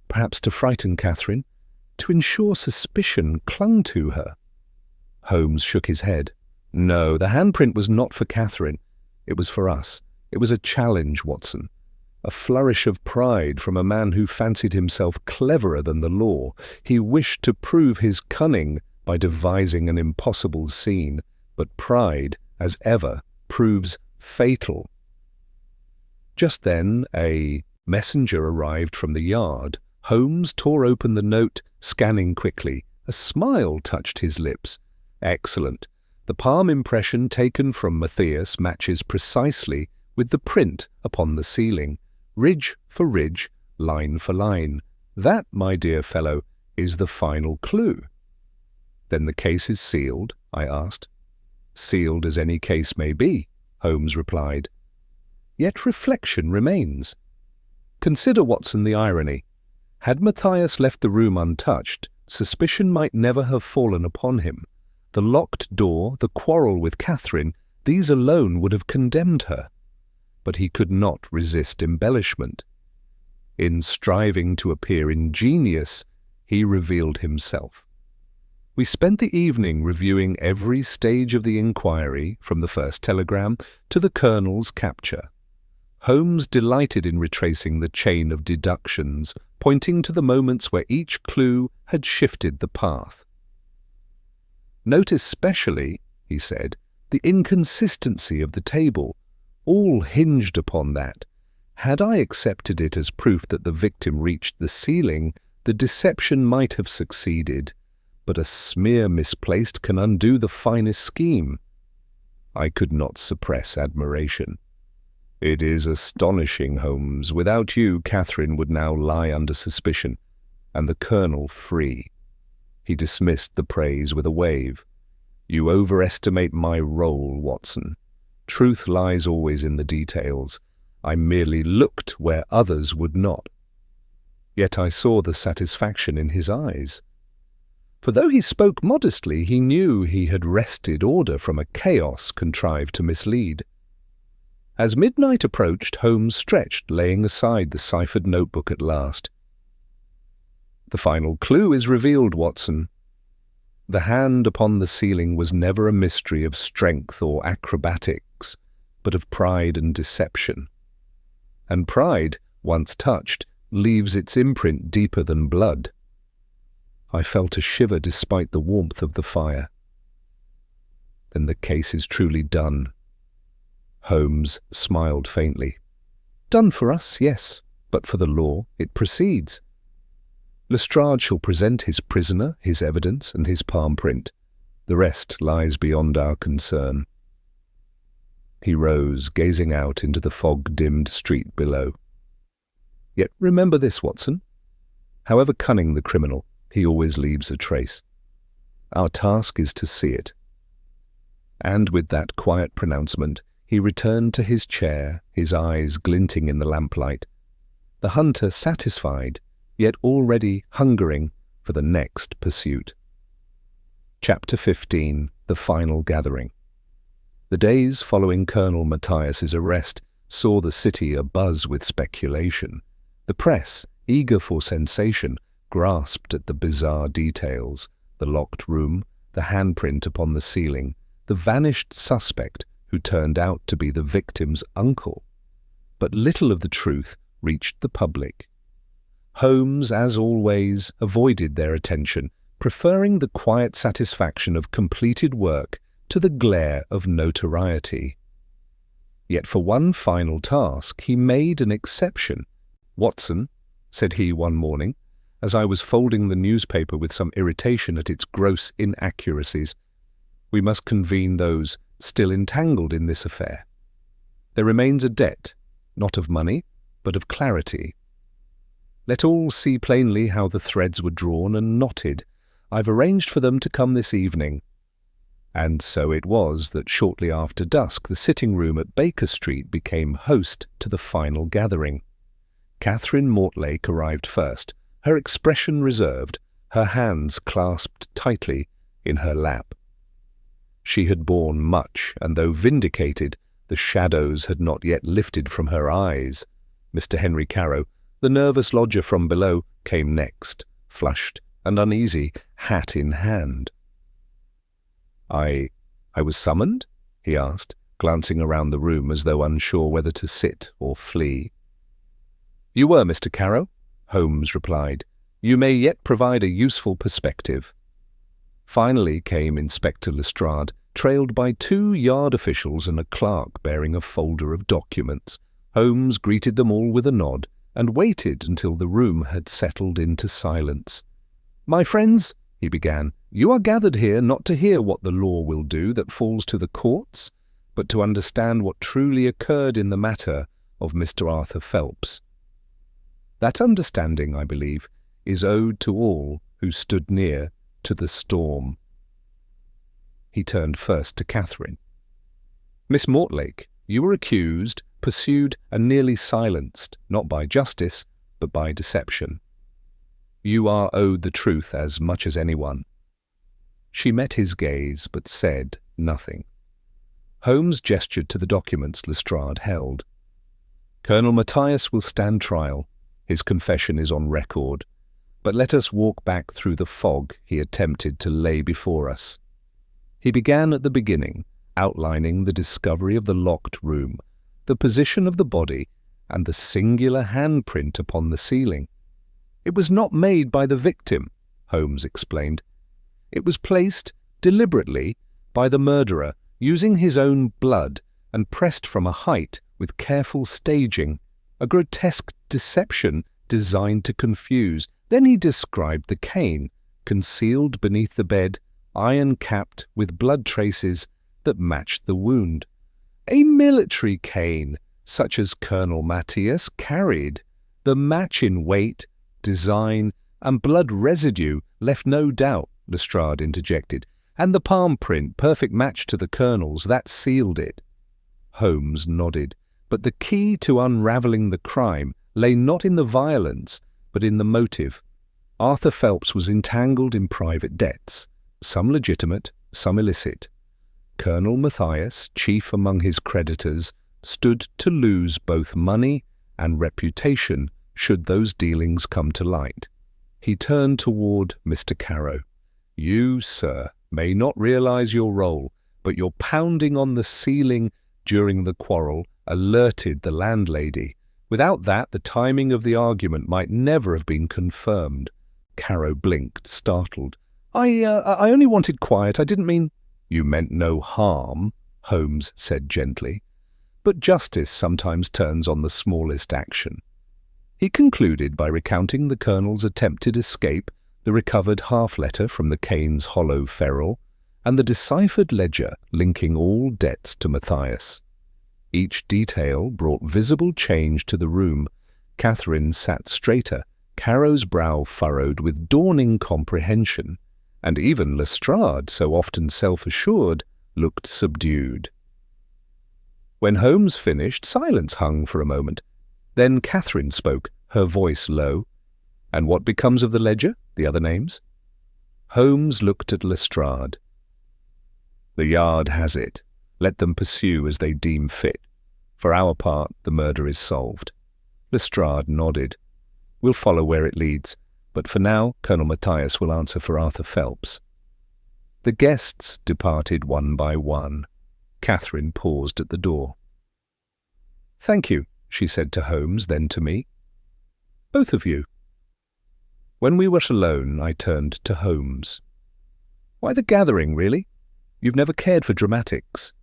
Perhaps to frighten Catherine, to ensure suspicion clung to her. Holmes shook his head. No, the handprint was not for Catherine. It was for us. It was a challenge, Watson. A flourish of pride from a man who fancied himself cleverer than the law. He wished to prove his cunning by devising an impossible scene, but pride, as ever, proves fatal. Just then, a messenger arrived from the yard. Holmes tore open the note, scanning quickly. A smile touched his lips. Excellent. The palm impression taken from Matthias matches precisely with the print upon the ceiling. Ridge for ridge, line for line. That, my dear fellow, is the final clue. Then the case is sealed? I asked. Sealed as any case may be, Holmes replied. Yet reflection remains. Consider, Watson, the irony. Had Matthias left the room untouched, suspicion might never have fallen upon him. The locked door, the quarrel with Catherine, these alone would have condemned her. But he could not resist embellishment. In striving to appear ingenious, he revealed himself. We spent the evening reviewing every stage of the inquiry, from the first telegram to the Colonel's capture. Holmes delighted in retracing the chain of deductions, pointing to the moments where each clue had shifted the path. Note especially, he said, the inconsistency of the table. All hinged upon that. Had I accepted it as proof that the victim reached the ceiling, the deception might have succeeded, but a smear misplaced can undo the finest scheme. I could not suppress admiration. It is astonishing, Holmes. Without you, Catherine would now lie under suspicion, and the Colonel free. He dismissed the praise with a wave. You overestimate my role, Watson. Truth lies always in the details. I merely looked where others would not. Yet I saw the satisfaction in his eyes. For though he spoke modestly, he knew he had wrested order from a chaos contrived to mislead. As midnight approached, Holmes stretched, laying aside the ciphered notebook at last. The final clue is revealed, Watson. The hand upon the ceiling was never a mystery of strength or acrobatics, but of pride and deception. And pride, once touched, leaves its imprint deeper than blood. I felt a shiver despite the warmth of the fire. Then the case is truly done. Holmes smiled faintly. Done for us, yes, but for the law it proceeds. Lestrade shall present his prisoner, his evidence, and his palm print. The rest lies beyond our concern. He rose, gazing out into the fog-dimmed street below. Yet remember this, Watson. However cunning the criminal, he always leaves a trace. Our task is to see it. And with that quiet pronouncement, he returned to his chair, his eyes glinting in the lamplight. The hunter satisfied, yet already hungering for the next pursuit. Chapter 15. The Final Gathering. The days following Colonel Matthias's arrest saw the city abuzz with speculation. The press, eager for sensation, grasped at the bizarre details: the locked room, the handprint upon the ceiling, the vanished suspect who turned out to be the victim's uncle. But little of the truth reached the public. Holmes, as always, avoided their attention, preferring the quiet satisfaction of completed work to the glare of notoriety. Yet for one final task he made an exception. "Watson," said he one morning, as I was folding the newspaper with some irritation at its gross inaccuracies, "we must convene those still entangled in this affair. There remains a debt, not of money, but of clarity. Let all see plainly how the threads were drawn and knotted. I've arranged for them to come this evening." And so it was that shortly after dusk the sitting-room at Baker Street became host to the final gathering. Catherine Mortlake arrived first, her expression reserved, her hands clasped tightly in her lap. She had borne much, and though vindicated, the shadows had not yet lifted from her eyes. Mr. Henry Carow, the nervous lodger from below, came next, flushed and uneasy, hat in hand. I was summoned?" he asked, glancing around the room as though unsure whether to sit or flee. "You were, Mr. Carow," Holmes replied. "You may yet provide a useful perspective." Finally came Inspector Lestrade, trailed by 2 yard officials and a clerk bearing a folder of documents. Holmes greeted them all with a nod and waited until the room had settled into silence. "My friends," he began, "you are gathered here not to hear what the law will do that falls to the courts, but to understand what truly occurred in the matter of Mr. Arthur Phelps. That understanding, I believe, is owed to all who stood near to the storm." He turned first to Catherine. "Miss Mortlake, you were accused, pursued, and nearly silenced, not by justice, but by deception. You are owed the truth as much as anyone." She met his gaze, but said nothing. Holmes gestured to the documents Lestrade held. "Colonel Matthias will stand trial. His confession is on record. But let us walk back through the fog he attempted to lay before us." He began at the beginning, outlining the discovery of the locked room, the position of the body, and the singular handprint upon the ceiling. "It was not made by the victim," Holmes explained. "It was placed deliberately by the murderer, using his own blood, and pressed from a height with careful staging, a grotesque deception designed to confuse. Then he described the cane, concealed beneath the bed, iron-capped with blood traces that matched the wound. A military cane, such as Colonel Matthias carried. The match in weight, design, and blood residue left no doubt," Lestrade interjected. "And the palm print, perfect match to the Colonel's, that sealed it." Holmes nodded. But the key to unravelling the crime lay not in the violence, but in the motive. Arthur Phelps was entangled in private debts, some legitimate, some illicit. Colonel Matthias, chief among his creditors, stood to lose both money and reputation should those dealings come to light. He turned toward Mr. Carow. "You, sir, may not realize your role, but your pounding on the ceiling during the quarrel alerted the landlady. Without that, the timing of the argument might never have been confirmed." Carow blinked, startled. I only wanted quiet. I didn't mean—" "You meant no harm," Holmes said gently. "But justice sometimes turns on the smallest action." He concluded by recounting the Colonel's attempted escape, the recovered half-letter from the cane's hollow ferrule, and the deciphered ledger linking all debts to Matthias. Each detail brought visible change to the room. Catherine sat straighter, Carow's brow furrowed with dawning comprehension, and even Lestrade, so often self-assured, looked subdued. When Holmes finished, silence hung for a moment. Then Catherine spoke, her voice low. "And what becomes of the ledger, the other names?" Holmes looked at Lestrade. "The Yard has it. Let them pursue as they deem fit. For our part, the murder is solved." Lestrade nodded. "We'll follow where it leads, but for now Colonel Matthias will answer for Arthur Phelps." The guests departed one by one. Catherine paused at the door. "Thank you," she said to Holmes, then to me. "Both of you." When we were alone, I turned to Holmes. "Why the gathering, really? You've never cared for dramatics."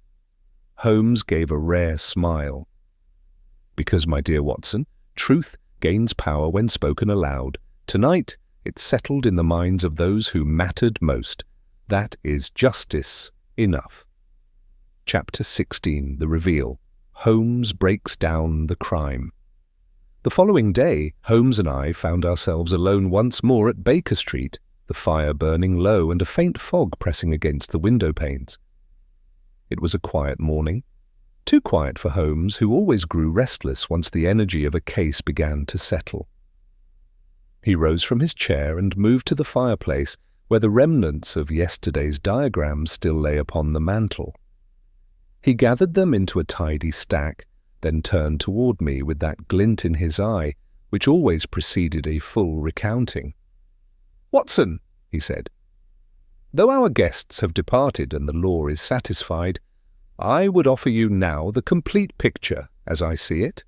Holmes gave a rare smile. "Because, my dear Watson, truth gains power when spoken aloud. Tonight, it's settled in the minds of those who mattered most. That is justice enough." Chapter 16, The Reveal. Holmes breaks down the crime. The following day, Holmes and I found ourselves alone once more at Baker Street, the fire burning low and a faint fog pressing against the window panes. It was a quiet morning, too quiet for Holmes, who always grew restless once the energy of a case began to settle. He rose from his chair and moved to the fireplace, where the remnants of yesterday's diagrams still lay upon the mantel. He gathered them into a tidy stack, then turned toward me with that glint in his eye which always preceded a full recounting. "Watson," he said, "though our guests have departed and the law is satisfied, I would offer you now the complete picture as I see it."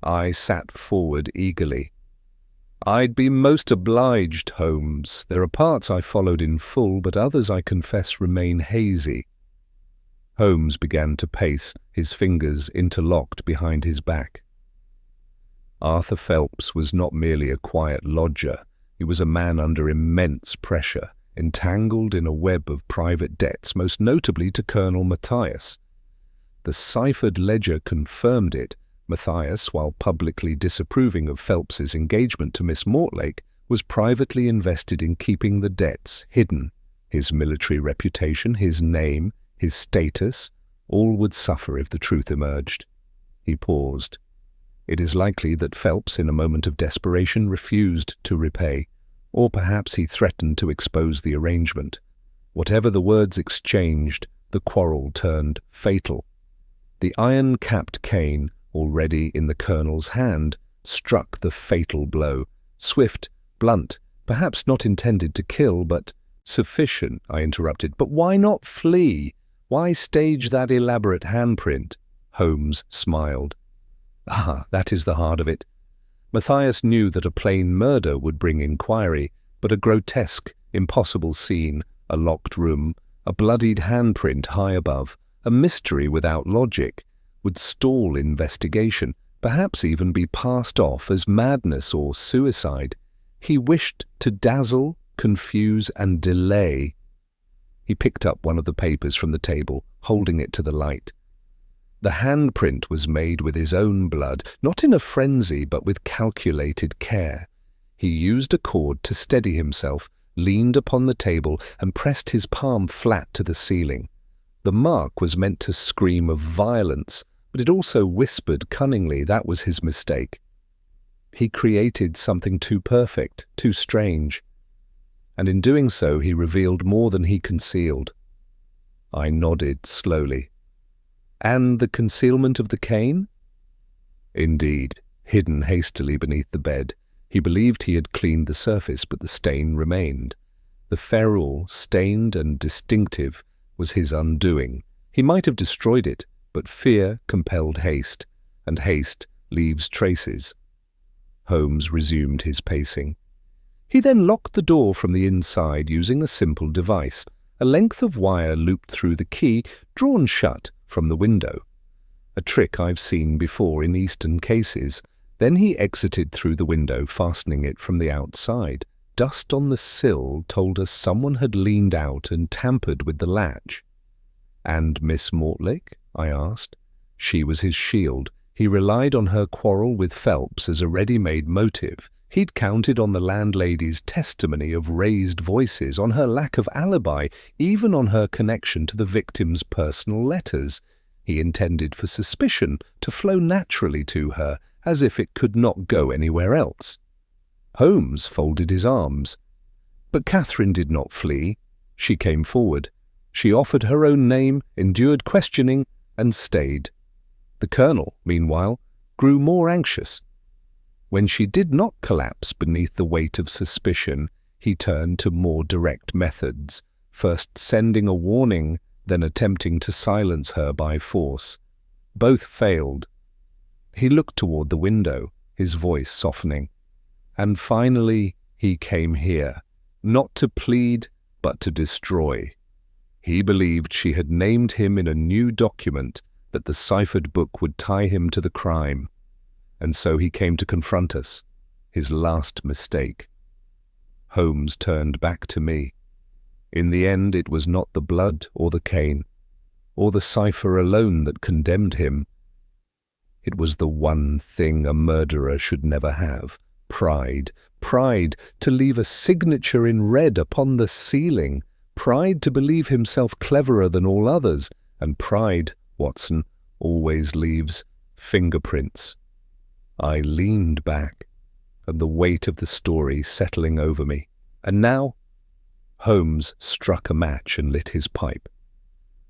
I sat forward eagerly. "I'd be most obliged, Holmes. There are parts I followed in full, but others I confess remain hazy." Holmes began to pace, his fingers interlocked behind his back. Arthur Phelps was not merely a quiet lodger. He was a man under immense pressure, entangled in a web of private debts, most notably to Colonel Matthias. The ciphered ledger confirmed it. Matthias, while publicly disapproving of Phelps's engagement to Miss Mortlake, was privately invested in keeping the debts hidden. His military reputation, his name, his status, all would suffer if the truth emerged. He paused. It is likely that Phelps, in a moment of desperation, refused to repay, or perhaps he threatened to expose the arrangement. Whatever the words exchanged, the quarrel turned fatal. The iron-capped cane, already in the colonel's hand, struck the fatal blow, swift, blunt, perhaps not intended to kill, but sufficient, I interrupted. "But why not flee? Why stage that elaborate handprint?" Holmes smiled. "Ah, that is the heart of it. Matthias knew that a plain murder would bring inquiry, but a grotesque, impossible scene, a locked room, a bloodied handprint high above, a mystery without logic, would stall investigation, perhaps even be passed off as madness or suicide. He wished to dazzle, confuse, and delay." He picked up one of the papers from the table, holding it to the light. The handprint was made with his own blood, not in a frenzy, but with calculated care. He used a cord to steady himself, leaned upon the table, and pressed his palm flat to the ceiling. The mark was meant to scream of violence, but it also whispered cunningly. That was his mistake. He created something too perfect, too strange. And in doing so, he revealed more than he concealed. I nodded slowly. "And the concealment of the cane?" "Indeed, hidden hastily beneath the bed. He believed he had cleaned the surface, but the stain remained. The ferrule, stained and distinctive, was his undoing. He might have destroyed it, but fear compelled haste, and haste leaves traces." Holmes resumed his pacing. "He then locked the door from the inside using a simple device, a length of wire looped through the key, drawn shut from the window. A trick I've seen before in Eastern cases. Then he exited through the window, fastening it from the outside. Dust on the sill told us someone had leaned out and tampered with the latch." "And Miss Mortlake?" I asked. "She was his shield. He relied on her quarrel with Phelps as a ready-made motive. He'd counted on the landlady's testimony of raised voices, on her lack of alibi, even on her connection to the victim's personal letters. He intended for suspicion to flow naturally to her, as if it could not go anywhere else." Holmes folded his arms. "But Catherine did not flee. She came forward. She offered her own name, endured questioning, and stayed. The colonel, meanwhile, grew more anxious. When she did not collapse beneath the weight of suspicion, he turned to more direct methods, first sending a warning, then attempting to silence her by force. Both failed. He looked toward the window, his voice softening. "And finally, he came here, not to plead, but to destroy. He believed she had named him in a new document, that the ciphered book would tie him to the crime. And so he came to confront us, his last mistake." Holmes turned back to me. "In the end, it was not the blood or the cane, or the cipher alone that condemned him. It was the one thing a murderer should never have: pride. Pride to leave a signature in red upon the ceiling. Pride to believe himself cleverer than all others. And pride, Watson, always leaves fingerprints." I leaned back, and the weight of the story settling over me. "And now, Holmes struck a match and lit his pipe.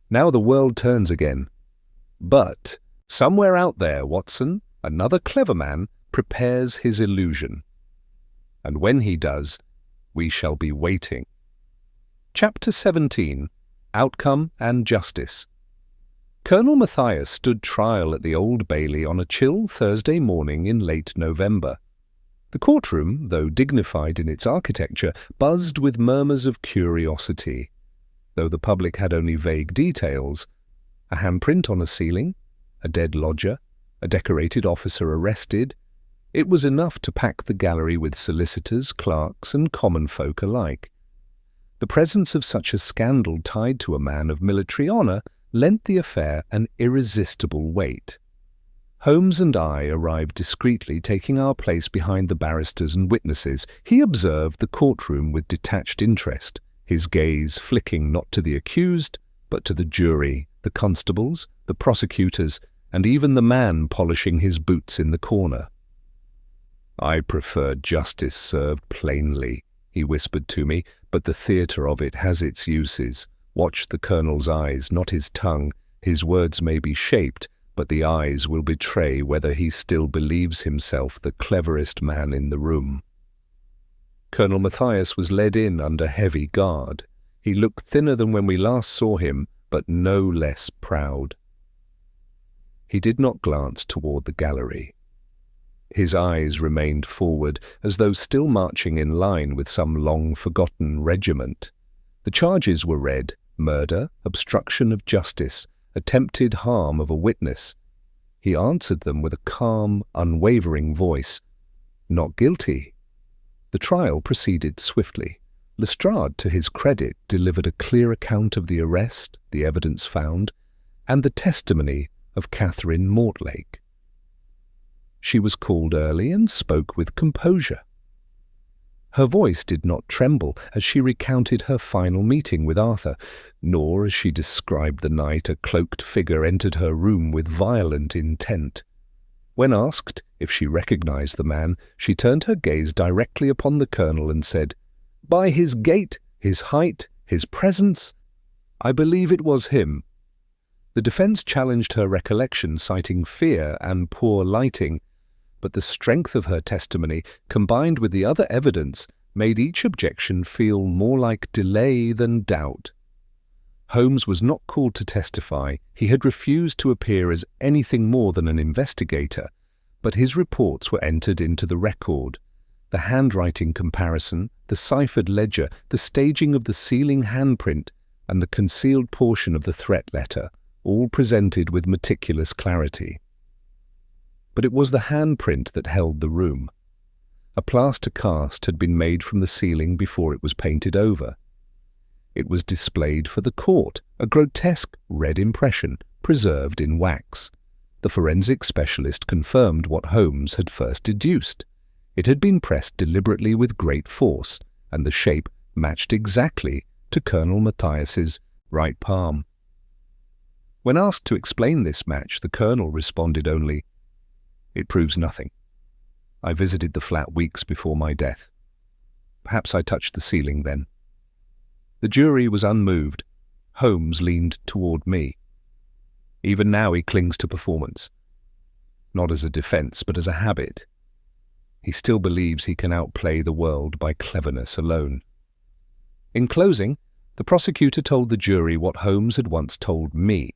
Now the world turns again. But somewhere out there, Watson, another clever man, prepares his illusion. And when he does, we shall be waiting. Chapter 17. Outcome and Justice. Colonel Matthias stood trial at the Old Bailey on a chill Thursday morning in late November. The courtroom, though dignified in its architecture, buzzed with murmurs of curiosity. Though the public had only vague details, a handprint on a ceiling, a dead lodger, a decorated officer arrested, it was enough to pack the gallery with solicitors, clerks, and common folk alike. The presence of such a scandal tied to a man of military honour lent the affair an irresistible weight. Holmes and I arrived discreetly, taking our place behind the barristers and witnesses. He observed the courtroom with detached interest, his gaze flicking not to the accused, but to the jury, the constables, the prosecutors, and even the man polishing his boots in the corner. "I prefer justice served plainly," he whispered to me, "but the theatre of it has its uses. Watch the colonel's eyes, not his tongue. His words may be shaped, but the eyes will betray whether he still believes himself the cleverest man in the room." Colonel Matthias was led in under heavy guard. He looked thinner than when we last saw him, but no less proud. He did not glance toward the gallery. His eyes remained forward, as though still marching in line with some long-forgotten regiment. The charges were read: murder, obstruction of justice, attempted harm of a witness. He answered them with a calm, unwavering voice. Not guilty. The trial proceeded swiftly. Lestrade, to his credit, delivered a clear account of the arrest, the evidence found, and the testimony of Catherine Mortlake. She was called early and spoke with composure. Her voice did not tremble as she recounted her final meeting with Arthur, nor as she described the night a cloaked figure entered her room with violent intent. When asked if she recognized the man, she turned her gaze directly upon the colonel and said, "By his gait, his height, his presence, I believe it was him." The defense challenged her recollection, citing fear and poor lighting, but the strength of her testimony, combined with the other evidence, made each objection feel more like delay than doubt. Holmes was not called to testify. He had refused to appear as anything more than an investigator, but his reports were entered into the record. The handwriting comparison, the ciphered ledger, the staging of the sealing handprint, and the concealed portion of the threat letter, all presented with meticulous clarity. But it was the handprint that held the room. A plaster cast had been made from the ceiling before it was painted over. It was displayed for the court, a grotesque red impression, preserved in wax. The forensic specialist confirmed what Holmes had first deduced. It had been pressed deliberately with great force, and the shape matched exactly to Colonel Matthias's right palm. When asked to explain this match, the colonel responded only, "It proves nothing. I visited the flat weeks before my death. Perhaps I touched the ceiling then." The jury was unmoved. Holmes leaned toward me. Even now he clings to performance. Not as a defense, but as a habit. He still believes he can outplay the world by cleverness alone. In closing, the prosecutor told the jury what Holmes had once told me,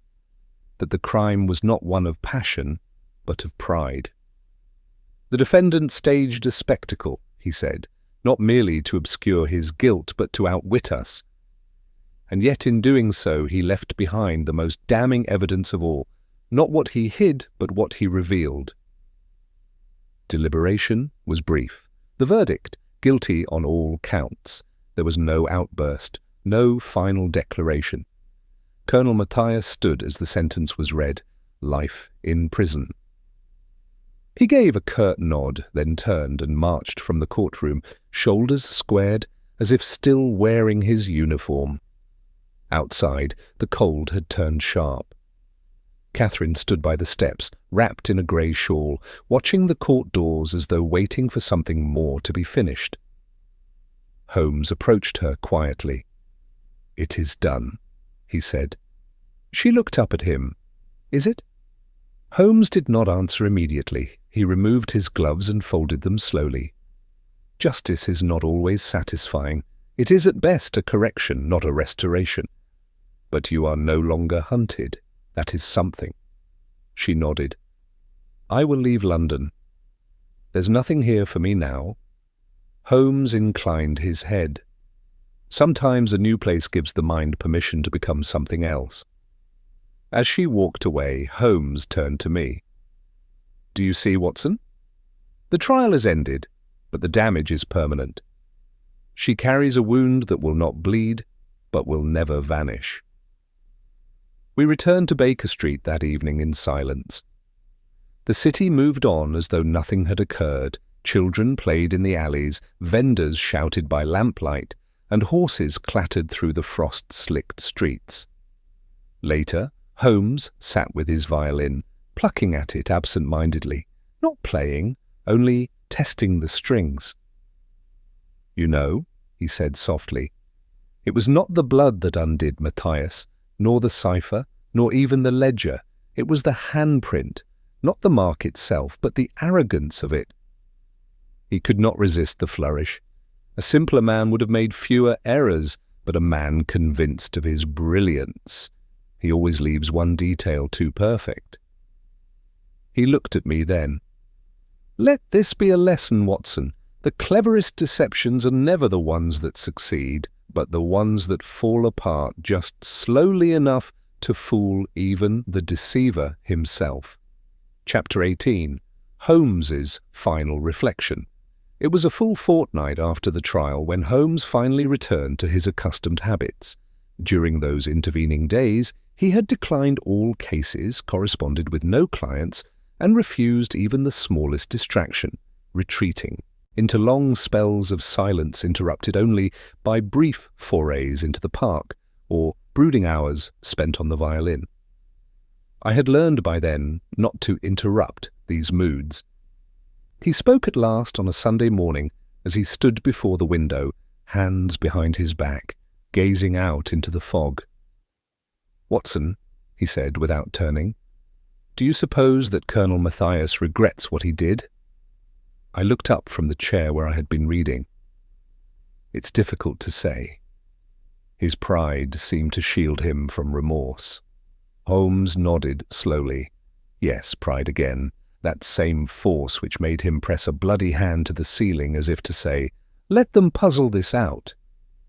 that the crime was not one of passion, but of pride. "The defendant staged a spectacle," he said, "not merely to obscure his guilt, but to outwit us. And yet in doing so he left behind the most damning evidence of all, not what he hid, but what he revealed." Deliberation was brief. The verdict, guilty on all counts. There was no outburst, no final declaration. Colonel Matthias stood as the sentence was read, life in prison. He gave a curt nod, then turned and marched from the courtroom, shoulders squared, as if still wearing his uniform. Outside, the cold had turned sharp. Catherine stood by the steps, wrapped in a grey shawl, watching the court doors as though waiting for something more to be finished. Holmes approached her quietly. "It is done," he said. She looked up at him. "Is it?" Holmes did not answer immediately. He removed his gloves and folded them slowly. Justice is not always satisfying. It is at best a correction, not a restoration. But you are no longer hunted. That is something. She nodded. "I will leave London. There's nothing here for me now." Holmes inclined his head. Sometimes a new place gives the mind permission to become something else. As she walked away, Holmes turned to me. "Do you see, Watson? The trial is ended, but the damage is permanent. She carries a wound that will not bleed, but will never vanish." We returned to Baker Street that evening in silence. The city moved on as though nothing had occurred. Children played in the alleys, vendors shouted by lamplight, and horses clattered through the frost-slicked streets. Later, Holmes sat with his violin, plucking at it absent-mindedly, not playing, only testing the strings. "You know," he said softly, "it was not the blood that undid Matthias, nor the cipher, nor even the ledger. It was the handprint, not the mark itself, but the arrogance of it." He could not resist the flourish. A simpler man would have made fewer errors, but a man convinced of his brilliance. He always leaves one detail too perfect. He looked at me then. "Let this be a lesson, Watson. The cleverest deceptions are never the ones that succeed, but the ones that fall apart just slowly enough to fool even the deceiver himself." Chapter 18. Holmes's Final Reflection. It was a full fortnight after the trial when Holmes finally returned to his accustomed habits. During those intervening days, he had declined all cases, corresponded with no clients, and refused even the smallest distraction, retreating into long spells of silence interrupted only by brief forays into the park or brooding hours spent on the violin. I had learned by then not to interrupt these moods. He spoke at last on a Sunday morning as he stood before the window, hands behind his back, gazing out into the fog. "Watson," he said without turning, "do you suppose that Colonel Matthias regrets what he did?" I looked up from the chair where I had been reading. "It's difficult to say." His pride seemed to shield him from remorse. Holmes nodded slowly. Yes, pride again, that same force which made him press a bloody hand to the ceiling as if to say, "Let them puzzle this out."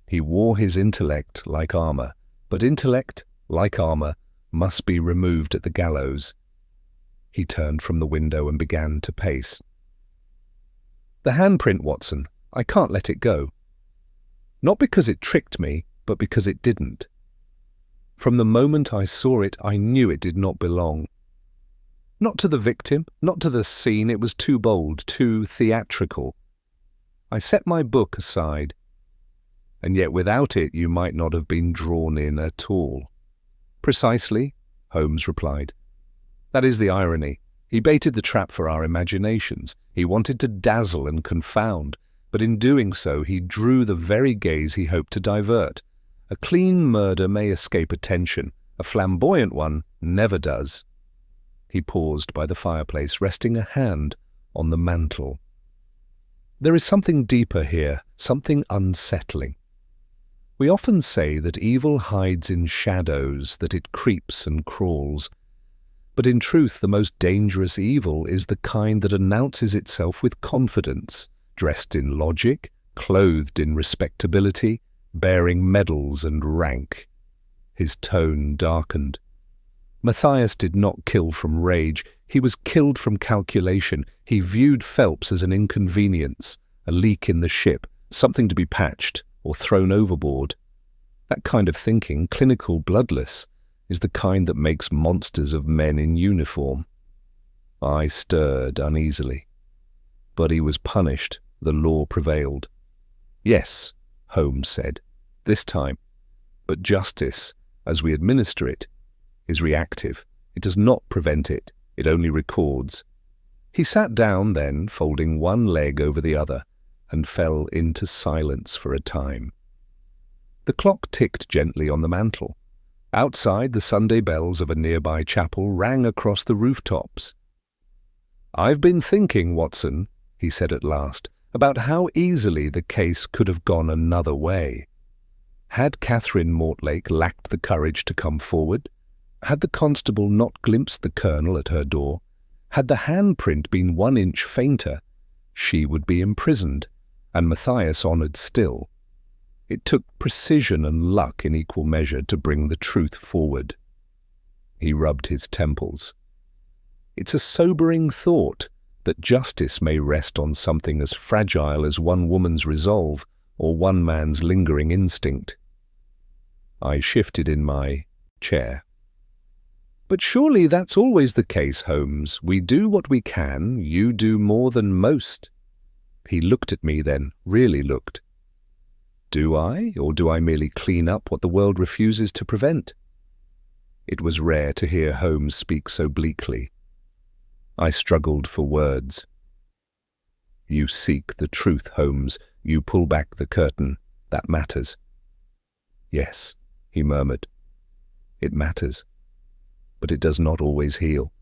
He wore his intellect like armor, but intellect, like armor, must be removed at the gallows. He turned from the window and began to pace. "The handprint, Watson, I can't let it go. Not because it tricked me, but because it didn't. From the moment I saw it, I knew it did not belong. Not to the victim, not to the scene, it was too bold, too theatrical. I set my book aside. And yet without it you might not have been drawn in at all." "Precisely," Holmes replied. "That is the irony. He baited the trap for our imaginations. He wanted to dazzle and confound, but in doing so he drew the very gaze he hoped to divert. A clean murder may escape attention. A flamboyant one never does." He paused by the fireplace, resting a hand on the mantel. "There is something deeper here, something unsettling. We often say that evil hides in shadows, that it creeps and crawls. But in truth, the most dangerous evil is the kind that announces itself with confidence, dressed in logic, clothed in respectability, bearing medals and rank." His tone darkened. "Matthias did not kill from rage. He was killed from calculation. He viewed Phelps as an inconvenience, a leak in the ship, something to be patched or thrown overboard. That kind of thinking, clinical, bloodless, is the kind that makes monsters of men in uniform." I stirred uneasily. "But he was punished. The law prevailed." "Yes," Holmes said, "this time. But justice, as we administer it, is reactive. It does not prevent it. It only records." He sat down then, folding one leg over the other. and fell into silence for a time. The clock ticked gently on the mantel. Outside, the Sunday bells of a nearby chapel rang across the rooftops. "I've been thinking, Watson," he said at last, "about how easily the case could have gone another way. Had Catherine Mortlake lacked the courage to come forward? Had the constable not glimpsed the colonel at her door? Had the handprint been 1 inch fainter, she would be imprisoned, and Matthias honoured still. It took precision and luck in equal measure to bring the truth forward." He rubbed his temples. "It's a sobering thought that justice may rest on something as fragile as one woman's resolve or one man's lingering instinct." I shifted in my chair. "But surely that's always the case, Holmes. We do what we can, you do more than most." He looked at me then, really looked. "Do I, or do I merely clean up what the world refuses to prevent?" It was rare to hear Holmes speak so bleakly. I struggled for words. "You seek the truth, Holmes. You pull back the curtain. That matters." "Yes," he murmured. "It matters. But it does not always heal.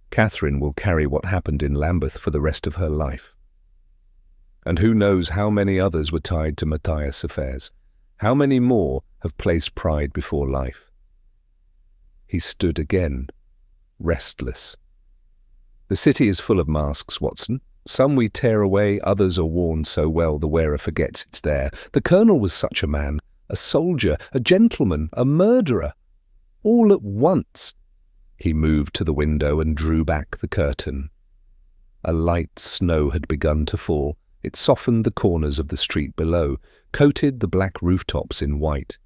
Catherine will carry what happened in Lambeth for the rest of her life. And who knows how many others were tied to Matthias' affairs? How many more have placed pride before life?" He stood again, restless. "The city is full of masks, Watson. Some we tear away, others are worn so well the wearer forgets it's there. The colonel was such a man, a soldier, a gentleman, a murderer, all at once." He moved to the window and drew back the curtain. A light snow had begun to fall. It softened the corners of the street below, coated the black rooftops in white.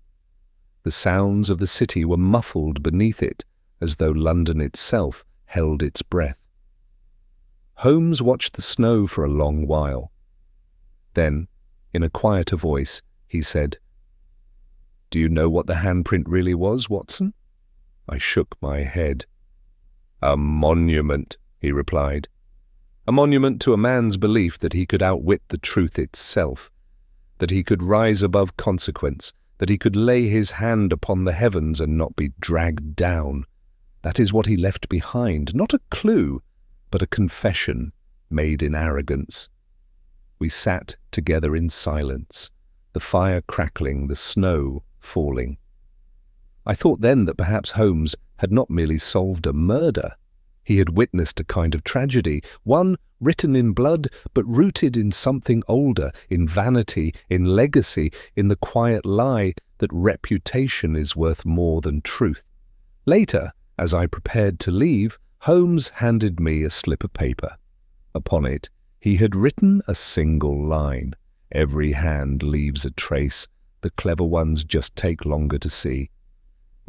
The sounds of the city were muffled beneath it, as though London itself held its breath. Holmes watched the snow for a long while. Then, in a quieter voice, he said, "Do you know what the handprint really was, Watson?" I shook my head. "A monument," he replied. "A monument to a man's belief that he could outwit the truth itself, that he could rise above consequence, that he could lay his hand upon the heavens and not be dragged down. That is what he left behind, not a clue, but a confession made in arrogance." We sat together in silence, the fire crackling, the snow falling. I thought then that perhaps Holmes had not merely solved a murder. He had witnessed a kind of tragedy, one written in blood, but rooted in something older, in vanity, in legacy, in the quiet lie that reputation is worth more than truth. Later, as I prepared to leave, Holmes handed me a slip of paper. Upon it, he had written a single line. "Every hand leaves a trace. The clever ones just take longer to see."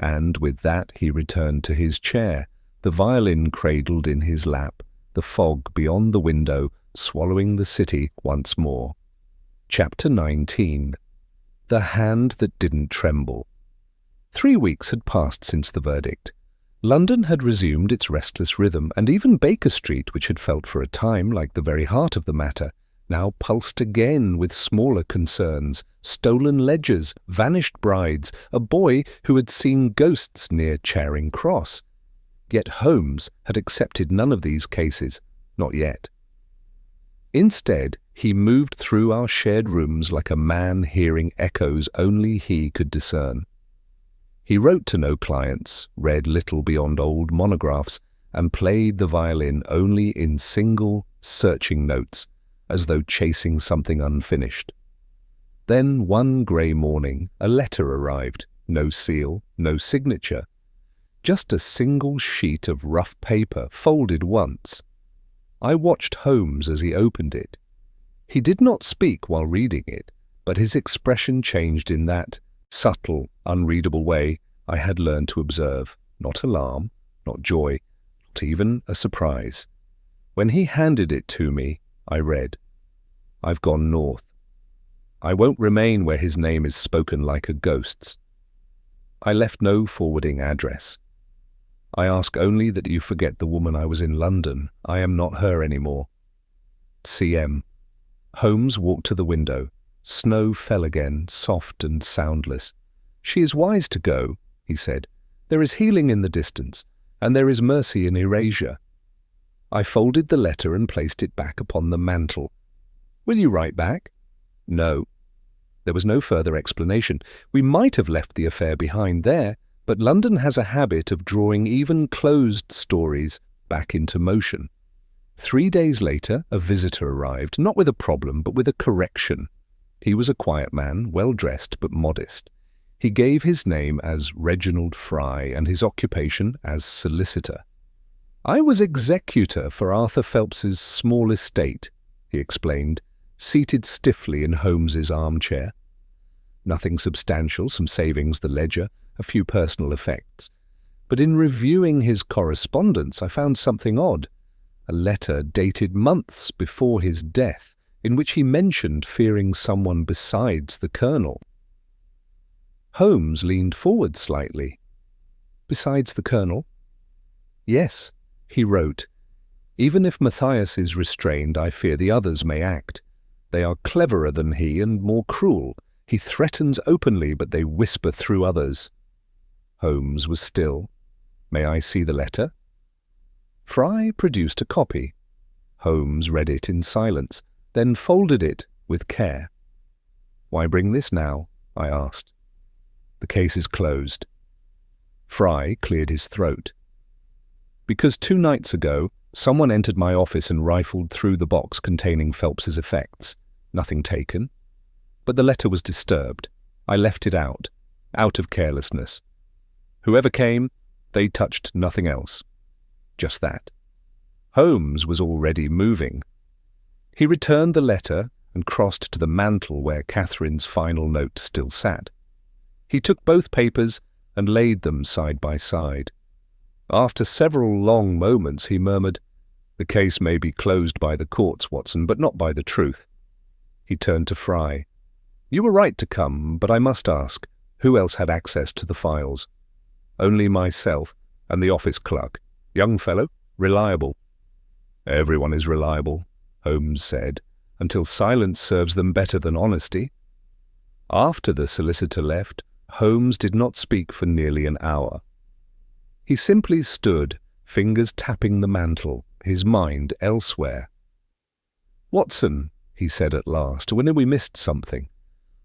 And with that he returned to his chair, the violin cradled in his lap, the fog beyond the window swallowing the city once more. Chapter 19. The Hand That Didn't Tremble. 3 weeks had passed since the verdict. London had resumed its restless rhythm, and even Baker Street, which had felt for a time like the very heart of the matter, now pulsed again with smaller concerns, stolen ledgers, vanished brides, a boy who had seen ghosts near Charing Cross. Yet Holmes had accepted none of these cases, not yet. Instead, he moved through our shared rooms like a man hearing echoes only he could discern. He wrote to no clients, read little beyond old monographs, and played the violin only in single, searching notes, as though chasing something unfinished. Then one grey morning a letter arrived, no seal, no signature, just a single sheet of rough paper folded once. I watched Holmes as he opened it. He did not speak while reading it, but his expression changed in that subtle, unreadable way I had learned to observe, not alarm, not joy, not even a surprise. When he handed it to me, I read, "I've gone north. I won't remain where his name is spoken like a ghost's. I left no forwarding address. I ask only that you forget the woman I was in London. I am not her anymore. CM. Holmes walked to the window. Snow fell again, soft and soundless. "She is wise to go," he said. "There is healing in the distance, and there is mercy in erasure." I folded the letter and placed it back upon the mantel. "Will you write back?" "No." There was no further explanation. We might have left the affair behind there, but London has a habit of drawing even closed stories back into motion. 3 days later, a visitor arrived, not with a problem, but with a correction. He was a quiet man, well-dressed but modest. He gave his name as Reginald Fry and his occupation as solicitor. "I was executor for Arthur Phelps's small estate," he explained, seated stiffly in Holmes's armchair. Nothing substantial, some savings, the ledger, a few personal effects. But in reviewing his correspondence, I found something odd. A letter dated months before his death, in which he mentioned fearing someone besides the Colonel. Holmes leaned forward slightly. "Besides the Colonel?" "Yes," he wrote. "Even if Matthias is restrained, I fear the others may act. They are cleverer than he and more cruel. He threatens openly, but they whisper through others." Holmes was still. "May I see the letter?" Fry produced a copy. Holmes read it in silence, then folded it with care. "Why bring this now?" I asked. "The case is closed." Fry cleared his throat. "Because 2 nights ago, someone entered my office and rifled through the box containing Phelps's effects. Nothing taken. But the letter was disturbed. I left it out of carelessness. Whoever came, they touched nothing else. Just that." Holmes was already moving. He returned the letter and crossed to the mantel where Catherine's final note still sat. He took both papers and laid them side by side. After several long moments, he murmured, "The case may be closed by the courts, Watson, but not by the truth." He turned to Fry. "You were right to come, but I must ask, who else had access to the files?" "Only myself and the office clerk. Young fellow, reliable." "Everyone is reliable," Holmes said, "until silence serves them better than honesty." After the solicitor left, Holmes did not speak for nearly an hour. He simply stood, fingers tapping the mantel, his mind elsewhere. "Watson," he said at last, "when we missed something.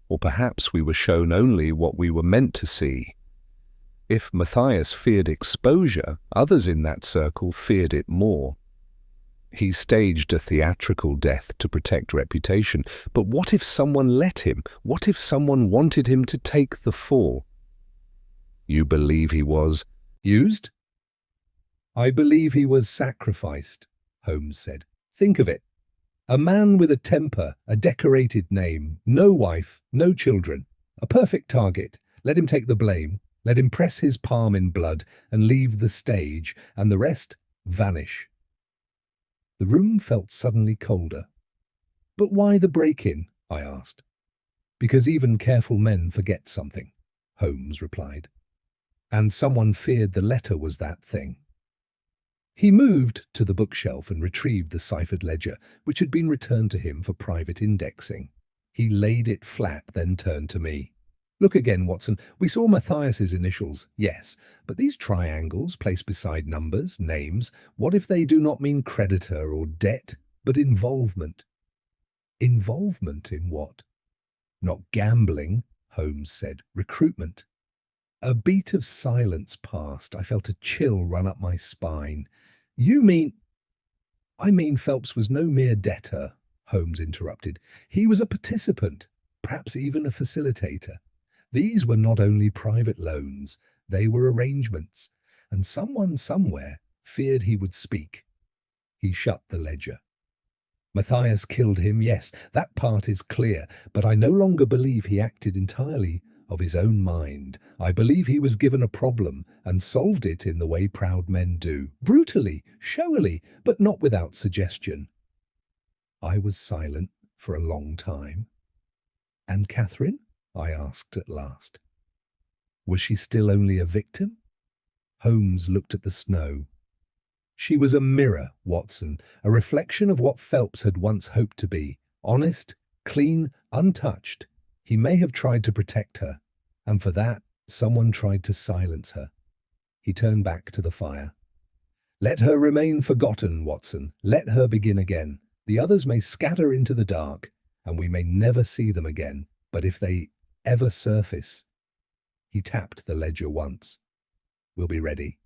Or perhaps we were shown only what we were meant to see. If Matthias feared exposure, others in that circle feared it more. He staged a theatrical death to protect reputation, but what if someone let him? What if someone wanted him to take the fall?" "You believe he was used?" "I believe he was sacrificed," Holmes said. "Think of it. A man with a temper, a decorated name, no wife, no children, a perfect target. Let him take the blame. Let him press his palm in blood and leave the stage, and the rest vanish." The room felt suddenly colder. "But why the break-in?" I asked. "Because even careful men forget something," Holmes replied. "And someone feared the letter was that thing." He moved to the bookshelf and retrieved the ciphered ledger, which had been returned to him for private indexing. He laid it flat, then turned to me. "Look again, Watson. We saw Matthias's initials, yes, but these triangles placed beside numbers, names, what if they do not mean creditor or debt, but involvement?" "Involvement in what?" "Not gambling," Holmes said. "Recruitment." A beat of silence passed. I felt a chill run up my spine. "You mean—" "I mean Phelps was no mere debtor," Holmes interrupted. "He was a participant, perhaps even a facilitator. These were not only private loans, they were arrangements, and someone somewhere feared he would speak." He shut the ledger. "Matthias killed him, yes, that part is clear, but I no longer believe he acted entirely of his own mind. I believe he was given a problem and solved it in the way proud men do, brutally, showily, but not without suggestion." I was silent for a long time. "And Catherine?" I asked at last. "Was she still only a victim?" Holmes looked at the snow. "She was a mirror, Watson, a reflection of what Phelps had once hoped to be, Honest, clean, untouched. He may have tried to protect her, and for that, someone tried to silence her. He turned back to the fire. Let her remain forgotten, Watson. Let her begin again. The others may scatter into the dark, and we may never see them again. But if they ever surface— He tapped the ledger once. We'll be ready.